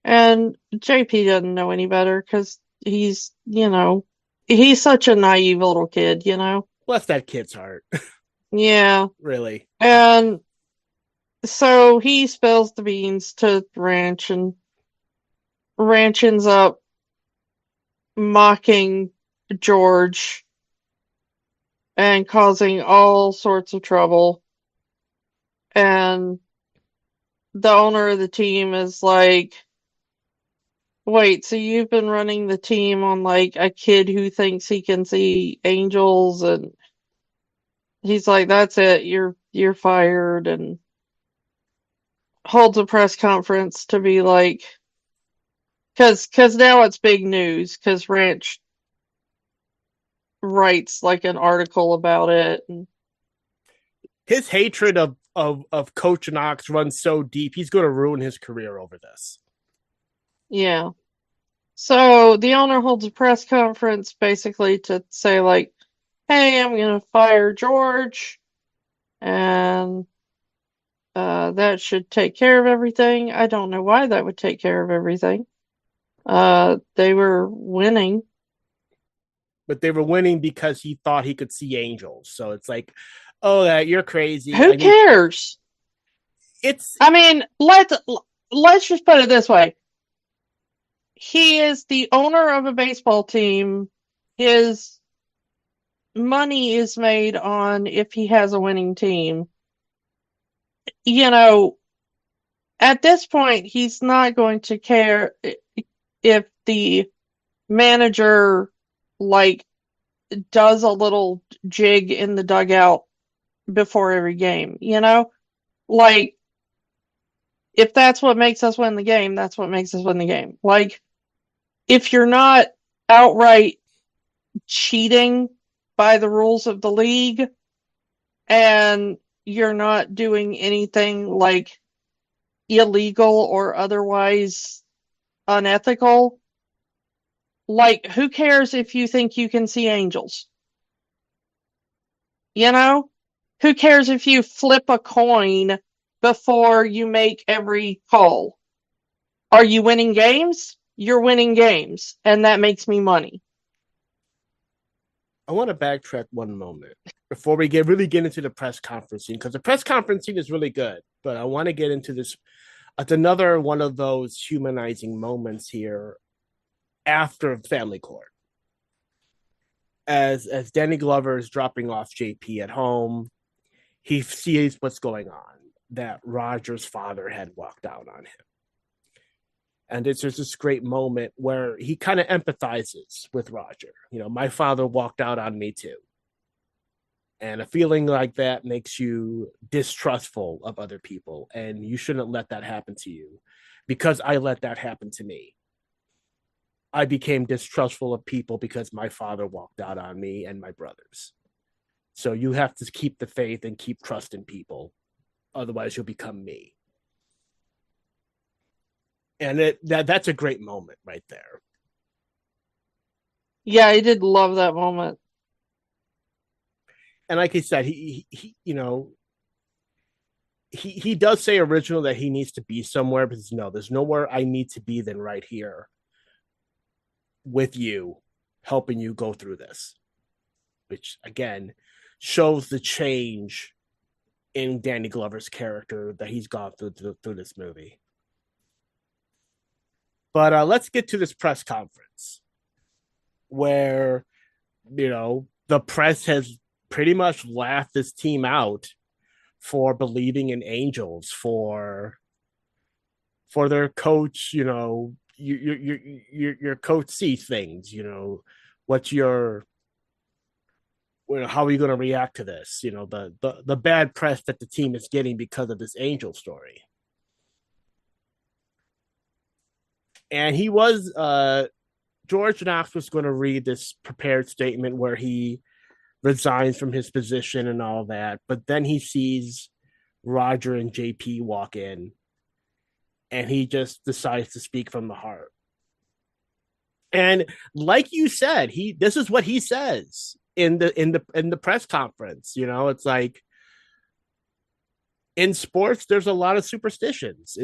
And JP doesn't know any better because he's such a naive little kid. Bless that kid's heart. Yeah. Really. And so he spills the beans to Ranch, and Ranch ends up mocking George and causing all sorts of trouble. And the owner of the team is like, wait, so you've been running the team on like a kid who thinks he can see angels? And he's like, that's it, you're fired, and holds a press conference to be like, because now it's big news, because Ranch writes like an article about it. And His hatred of Coach Knox runs so deep, he's going to ruin his career over this. yeah. So the owner holds a press conference basically to say, like, hey, I'm going to fire George, and that should take care of everything. I don't know why that would take care of everything. They were winning. But they were winning because he thought he could see angels. So it's like, oh, that you're crazy. Who cares? It's. I mean, let's just put it this way. He is the owner of a baseball team. His money is made on if he has a winning team. At this point, he's not going to care if the manager, like, does a little jig in the dugout before every game, Like, if that's what makes us win the game, that's what makes us win the game. Like, if you're not outright cheating by the rules of the league and you're not doing anything like illegal or otherwise unethical, like, who cares if you think you can see angels? Who cares if you flip a coin before you make every call? Are you winning games? You're winning games, and that makes me money. I want to backtrack one moment before we really get into the press conference scene, because the press conference scene is really good, but I want to get into this. It's another one of those humanizing moments here after Family Court. As Danny Glover is dropping off JP at home, he sees what's going on, that Roger's father had walked out on him. And it's just this great moment where he kind of empathizes with Roger. My father walked out on me too. And a feeling like that makes you distrustful of other people. And you shouldn't let that happen to you, because I let that happen to me. I became distrustful of people because my father walked out on me and my brothers. So you have to keep the faith and keep trust in people. Otherwise, you'll become me. And that's a great moment right there. Yeah, I did love that moment. And like I said, he does say original that he needs to be somewhere, but no, there's nowhere I need to be than right here with you, helping you go through this, which again shows the change in Danny Glover's character that he's gone through this movie. But let's get to this press conference where the press has pretty much laughed this team out for believing in angels, for their coach. Your coach sees things. What's your how are you going to react to this? The bad press that the team is getting because of this angel story. And he was George Knox was going to read this prepared statement where he resigns from his position and all that, but then he sees Roger and JP walk in, and he just decides to speak from the heart. And like you said, this is what he says in the press conference. It's like in sports, there's a lot of superstitions.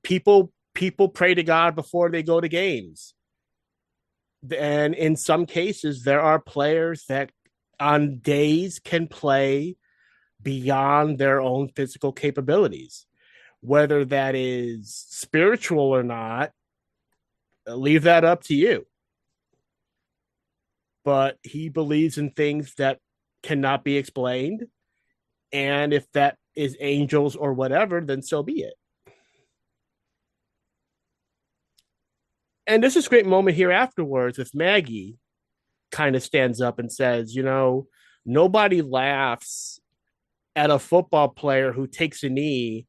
People pray to God before they go to games. And in some cases, there are players that on days can play beyond their own physical capabilities. Whether that is spiritual or not, leave that up to you. But he believes in things that cannot be explained. And if that is angels or whatever, then so be it. And this is a great moment here afterwards with Maggie kind of stands up and says, nobody laughs at a football player who takes a knee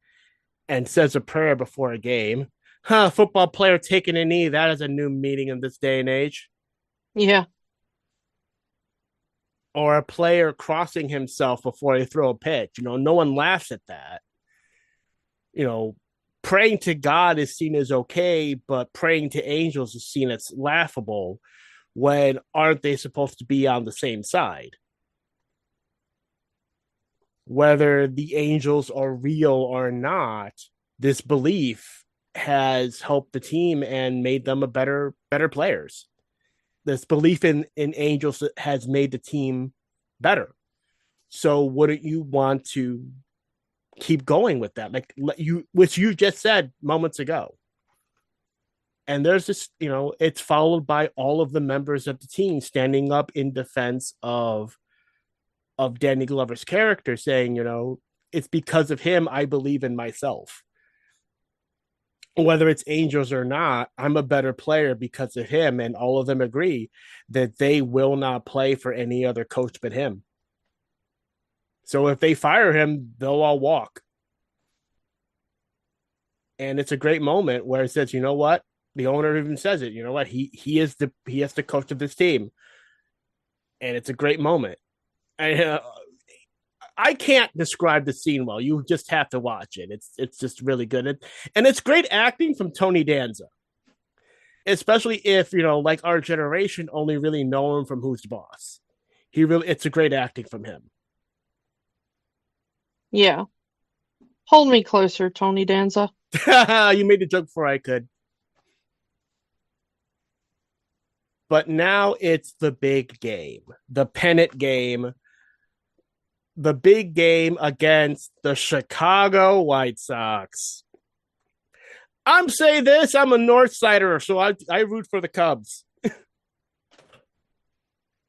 and says a prayer before a game. Football player taking a knee, that is a new meaning in this day and age. Yeah. Or a player crossing himself before they throw a pitch. No one laughs at that. Praying to God is seen as okay, but praying to angels is seen as laughable when aren't they supposed to be on the same side? Whether the angels are real or not, this belief has helped the team and made them a better players. This belief in angels has made the team better. So wouldn't you want to keep going with that? Like which you just said moments ago. And there's this, it's followed by all of the members of the team standing up in defense of Danny Glover's character, saying, it's because of him I believe in myself. Whether it's angels or not, I'm a better player because of him. And all of them agree that they will not play for any other coach but him. So if they fire him, they'll all walk. And it's a great moment where it says, what? The owner even says it. What? He is the coach of this team. And it's a great moment. I can't describe the scene well. You just have to watch it. It's just really good. And it's great acting from Tony Danza. Especially if, like our generation only really know him from Who's the Boss. It's a great acting from him. Yeah. Hold me closer, Tony Danza. You made the joke before I could. But now it's the big game, the pennant game, the big game against the Chicago White Sox. I'm saying this, I'm a North Sider, so I root for the Cubs.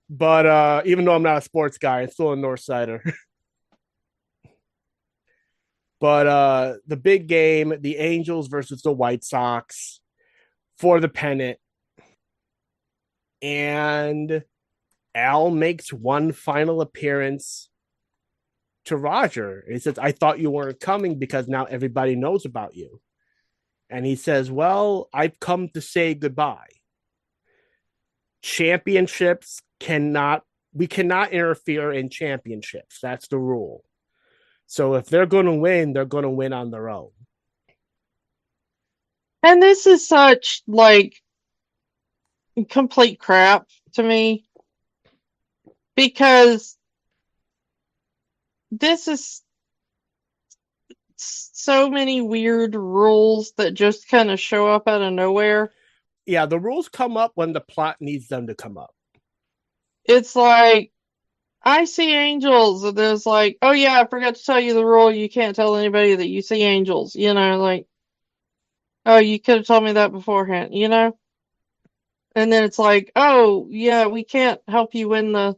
But even though I'm not a sports guy, I'm still a North Sider. But the big game, the Angels versus the White Sox for the pennant. And Al makes one final appearance to Roger. He says, I thought you weren't coming because now everybody knows about you. And he says, well, I've come to say goodbye. Championships cannot, we cannot interfere in championships. That's the rule. So if they're going to win, they're going to win on their own. And this is such like complete crap to me because this is so many weird rules that just kind of show up out of nowhere. Yeah, the rules come up when the plot needs them to come up. It's like, I see angels, and there's like, oh yeah, I forgot to tell you the rule. You can't tell anybody that you see angels. Like, oh, you could have told me that beforehand. And then it's like, oh yeah, we can't help you win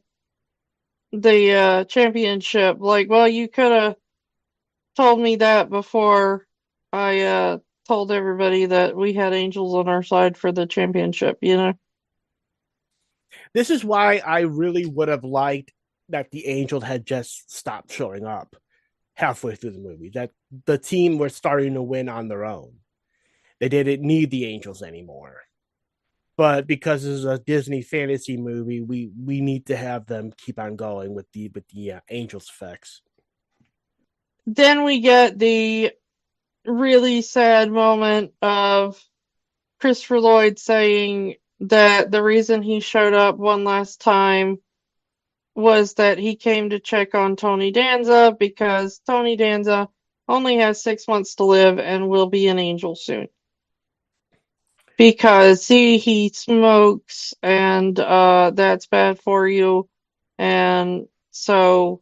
the championship. Like, well, you could have told me that before I told everybody that we had angels on our side for the championship. This is why I really would have liked that the Angel had just stopped showing up halfway through the movie, that the team was starting to win on their own. They didn't need the Angels anymore. But because this is a Disney fantasy movie, we need to have them keep on going with the Angels effects. Then we get the really sad moment of Christopher Lloyd saying that the reason he showed up one last time was that he came to check on Tony Danza because Tony Danza only has 6 months to live and will be an angel soon. Because he smokes and that's bad for you. And so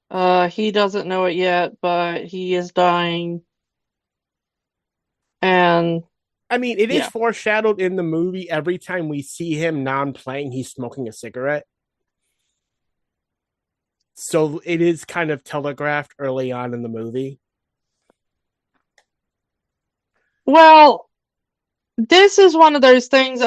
he doesn't know it yet, but he is dying. And I mean, it is yeah. foreshadowed in the movie every time we see him non-playing, he's smoking a cigarette. So it is kind of telegraphed early on in the movie. Well, this is one of those things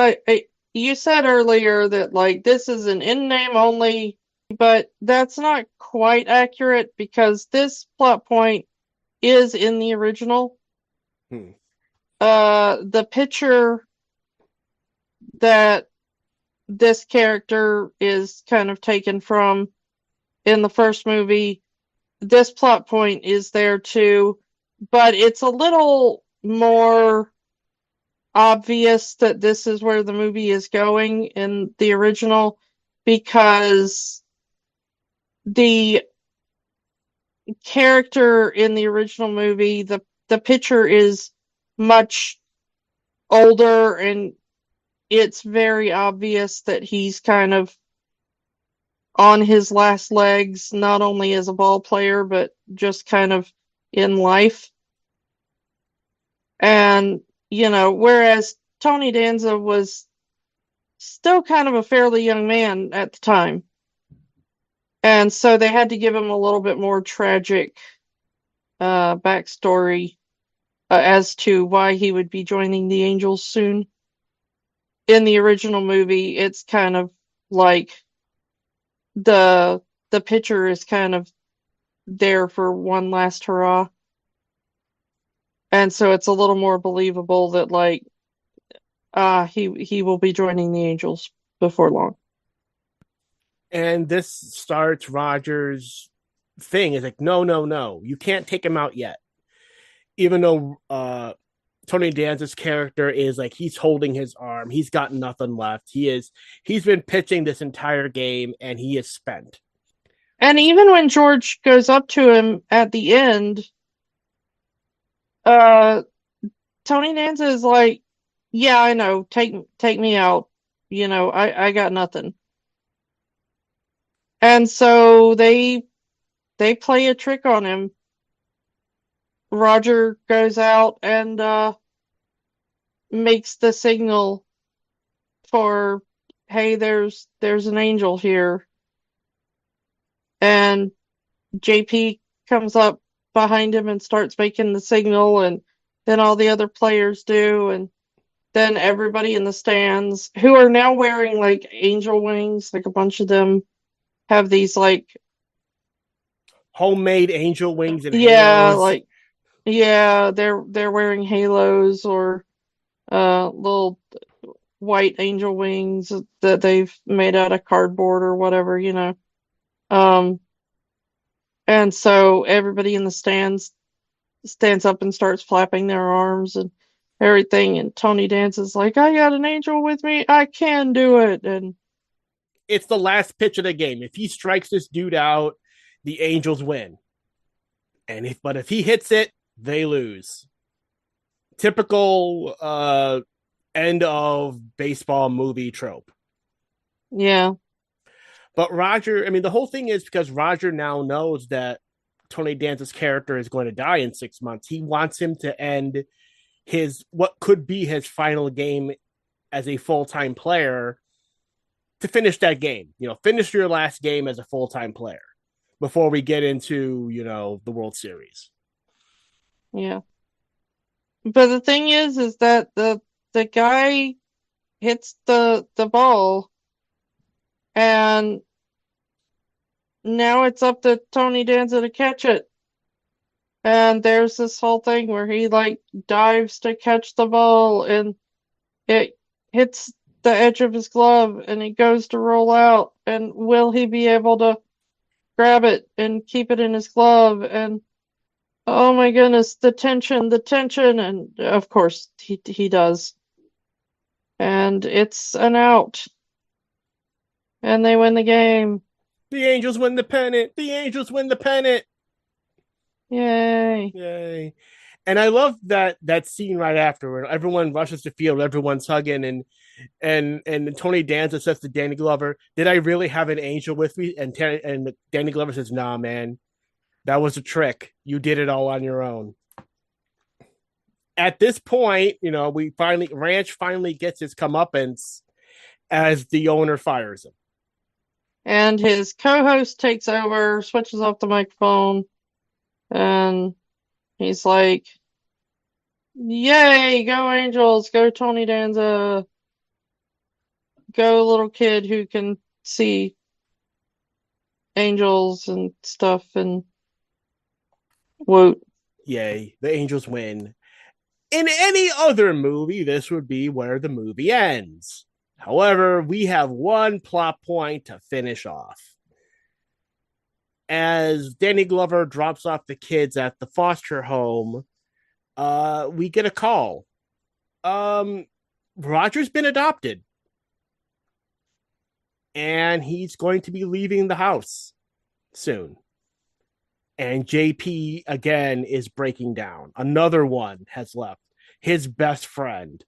you said earlier that like this is an in name only, but that's not quite accurate because this plot point is in the original. Hmm. The picture that this character is kind of taken from in the first movie, this plot point is there too, but it's a little more obvious that this is where the movie is going in the original because the character in the original movie, the picture is much older and it's very obvious that he's kind of on his last legs, not only as a ball player, but just kind of in life. And, whereas Tony Danza was still kind of a fairly young man at the time. And so they had to give him a little bit more tragic backstory as to why he would be joining the Angels soon. In the original movie, it's kind of like the pitcher is kind of there for one last hurrah. And so it's a little more believable that like he will be joining the Angels before long. And this starts Roger's thing. Is like, no, no, no, you can't take him out yet. Even though Tony Danza's character is like he's holding his arm, he's got nothing left. He's been pitching this entire game and he is spent. And even when George goes up to him at the end, uh, Tony Danza is like, "Yeah, I know. Take me out. I got nothing." And so they play a trick on him. Roger goes out and makes the signal for, "Hey, there's an angel here." And JP comes up behind him and starts making the signal, and then all the other players do, and then everybody in the stands who are now wearing like angel wings, like a bunch of them have these like Homemade angel wings and yeah, halos. like Yeah, they're wearing halos or little white angel wings that they've made out of cardboard or whatever, you know. Um, and so everybody in the stands up and starts flapping their arms and everything. And Tony Danza's like, I got an angel with me. I can do it. And It's the last pitch of the game. If he strikes this dude out, the Angels win. But if he hits it, they lose. Typical end of baseball movie trope. yeah, But Roger, I mean, the whole thing is because Roger now knows that Tony Danza's character is going to die in 6 months. He wants him to end his what could be his final game as a full-time player to finish that game. Finish your last game as a full-time player before we get into, the World Series. yeah. But the thing is that the guy hits the ball, and now it's up to Tony Danza to catch it. And there's this whole thing where he like dives to catch the ball and it hits the edge of his glove and he goes to roll out. And will he be able to grab it and keep it in his glove? And oh my goodness, the tension. And of course he does. And it's an out. And they win the game. The Angels win the pennant. The Angels win the pennant. Yay. Yay. And I love that scene right after where everyone rushes to field, everyone's hugging, and Tony Danza says to Danny Glover, "Did I really have an angel with me?" And Danny Glover says, "Nah, man, that was a trick. You did it all on your own." At this point, Ranch finally gets his comeuppance as the owner fires him. And his co-host takes over, switches off the microphone, and he's like, Yay, go Angels, go Tony Danza, go little kid who can see angels and stuff, and woot. Yay, the Angels win. In any other movie, this would be where the movie ends. However, we have one plot point to finish off. As Danny Glover drops off the kids at the foster home, we get a call. Roger's been adopted, and he's going to be leaving the house soon. And JP again is breaking down. Another one has left. His best friend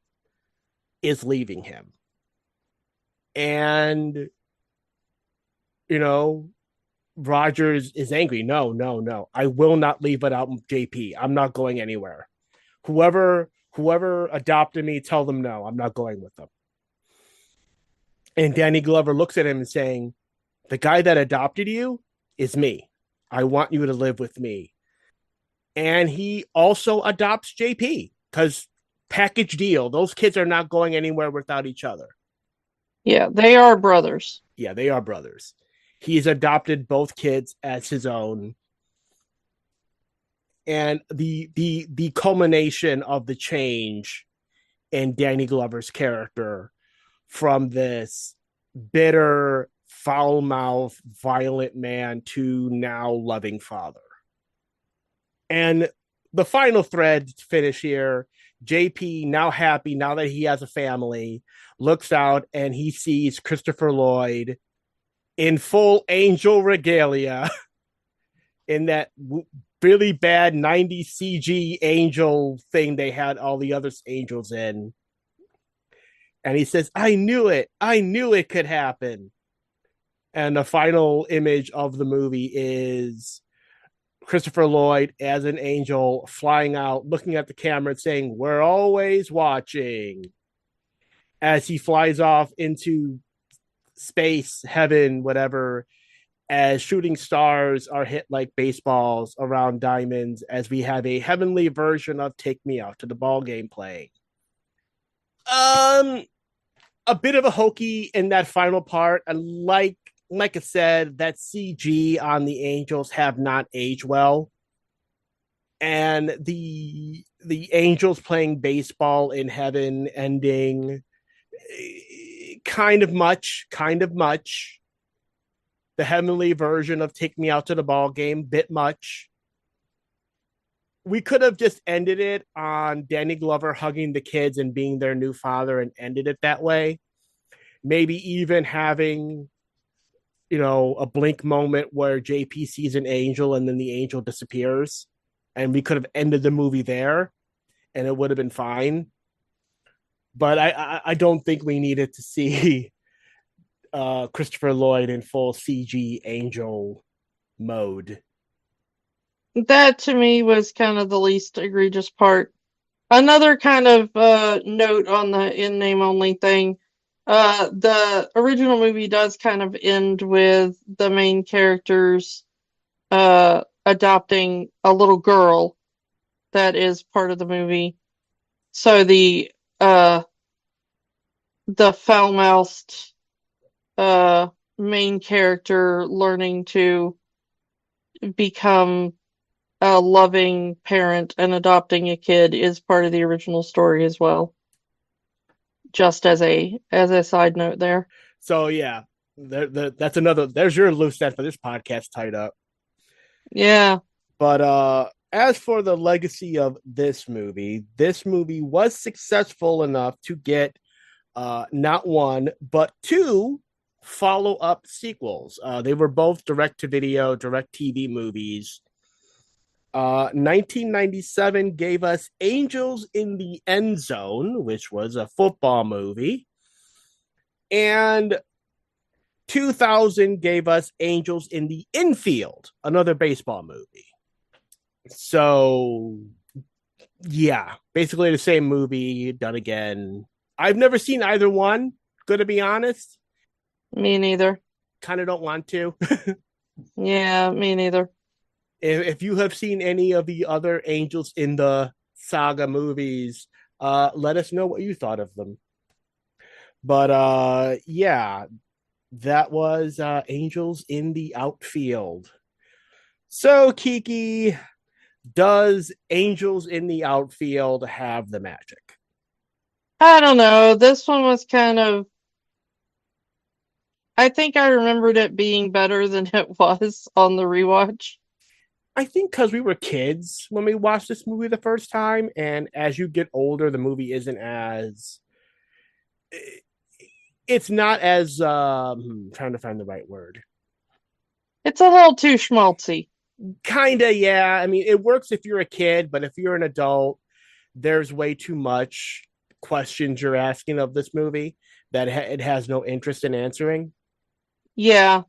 is leaving him. And, Rogers is angry. No, no, no. I will not leave without JP. I'm not going anywhere. Whoever adopted me, tell them no. I'm not going with them. And Danny Glover looks at him and saying, the guy that adopted you is me. I want you to live with me. And he also adopts JP because package deal. Those kids are not going anywhere without each other. Yeah, they are brothers. Yeah, they are brothers. He's adopted both kids as his own. And the culmination of the change in Danny Glover's character from this bitter, foul-mouthed, violent man to now loving father. And the final thread to finish here, JP, now happy, now that he has a family, looks out and he sees Christopher Lloyd in full angel regalia in that really bad 90s CG angel thing they had all the other angels in. And he says, I knew it. I knew it could happen. And the final image of the movie is Christopher Lloyd as an angel flying out, looking at the camera and saying, we're always watching, as he flies off into space, heaven, whatever, as shooting stars are hit like baseballs around diamonds, as we have a heavenly version of Take Me Out to the Ball Game playing. A bit of a hokey in that final part. Like I said, that CG on the Angels have not aged well. and the angels playing baseball in heaven ending kind of much. The heavenly version of Take Me Out to the Ball Game, bit much. We could have just ended it on Danny Glover hugging the kids and being their new father and ended it that way. Maybe even having, a blink moment where JP sees an angel and then the angel disappears. And we could have ended the movie there and it would have been fine. But I don't think we needed to see Christopher Lloyd in full CG angel mode. That to me was kind of the least egregious part. Another kind of note on the in name only thing. The original movie does kind of end with the main characters adopting a little girl that is part of the movie. So the foul-mouthed main character learning to become a loving parent and adopting a kid is part of the original story as well. Just as a side note there. So yeah, that's another. There's your loose end for this podcast tied up. Yeah. But as for the legacy of this movie was successful enough to get not one but two follow-up sequels. They were both direct-to-video, direct-TV movies. 1997 gave us Angels in the End Zone, which was a football movie. And 2000 gave us Angels in the Infield, another baseball movie. So, yeah, basically the same movie done again. I've never seen either one, gonna be honest. Me neither. Kind of don't want to. Yeah, me neither. If you have seen any of the other Angels in the Saga movies, let us know what you thought of them. But yeah, that was Angels in the Outfield. So, Kiki, does Angels in the Outfield have the magic? I don't know. This one was kind of. I think I remembered it being better than it was on the rewatch. I think because we were kids when we watched this movie the first time, and as you get older, the movie isn't as. It's not as. Trying to find the right word. It's a little too schmaltzy. Kinda, yeah. I mean, it works if you're a kid, but if you're an adult, there's way too much questions you're asking of this movie that it has no interest in answering. Yeah.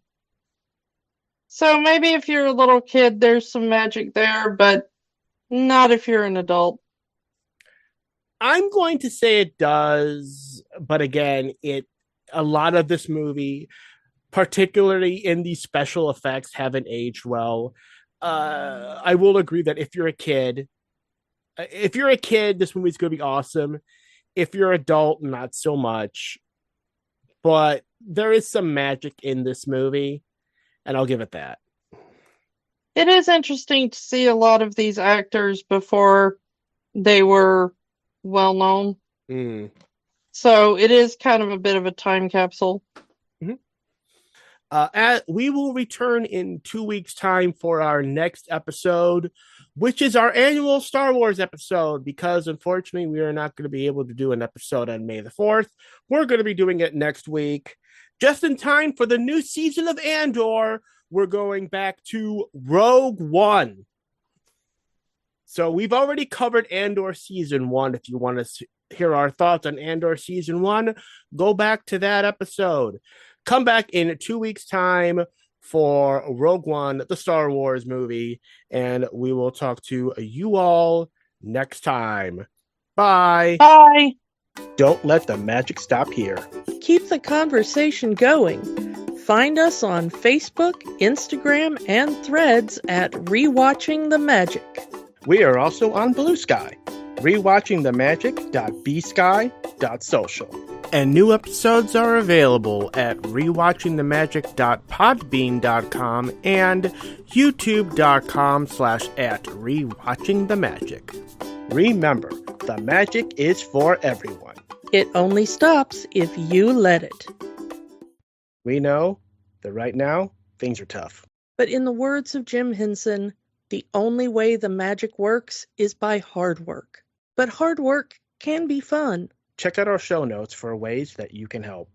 So maybe if you're a little kid, there's some magic there, but not if you're an adult. I'm going to say it does, but again, a lot of this movie, particularly in the special effects, haven't aged well. I will agree that if you're a kid, this movie's going to be awesome. If you're an adult, not so much. But there is some magic in this movie, and I'll give it that. It is interesting to see a lot of these actors before they were well known. Mm. So it is kind of a bit of a time capsule. We will return in 2 weeks' time for our next episode, which is our annual Star Wars episode, because unfortunately we are not going to be able to do an episode on May the 4th. We're going to be doing it next week, just in time for the new season of Andor. We're going back to Rogue One. So we've already covered Andor Season 1. If you want to hear our thoughts on Andor Season 1, go back to that episode. Come back in 2 weeks' time for Rogue One, the Star Wars movie, and we will talk to you all next time. Bye. Bye. Don't let the magic stop here. Keep the conversation going. Find us on Facebook, Instagram, and Threads at Rewatching the Magic. We are also on Blue Sky, rewatchingthemagic.bsky.social. And new episodes are available at rewatchingthemagic.podbean.com and youtube.com/@rewatchingthemagic. Remember, the magic is for everyone. It only stops if you let it. We know that right now, things are tough. But in the words of Jim Henson, the only way the magic works is by hard work. But hard work can be fun. Check out our show notes for ways that you can help.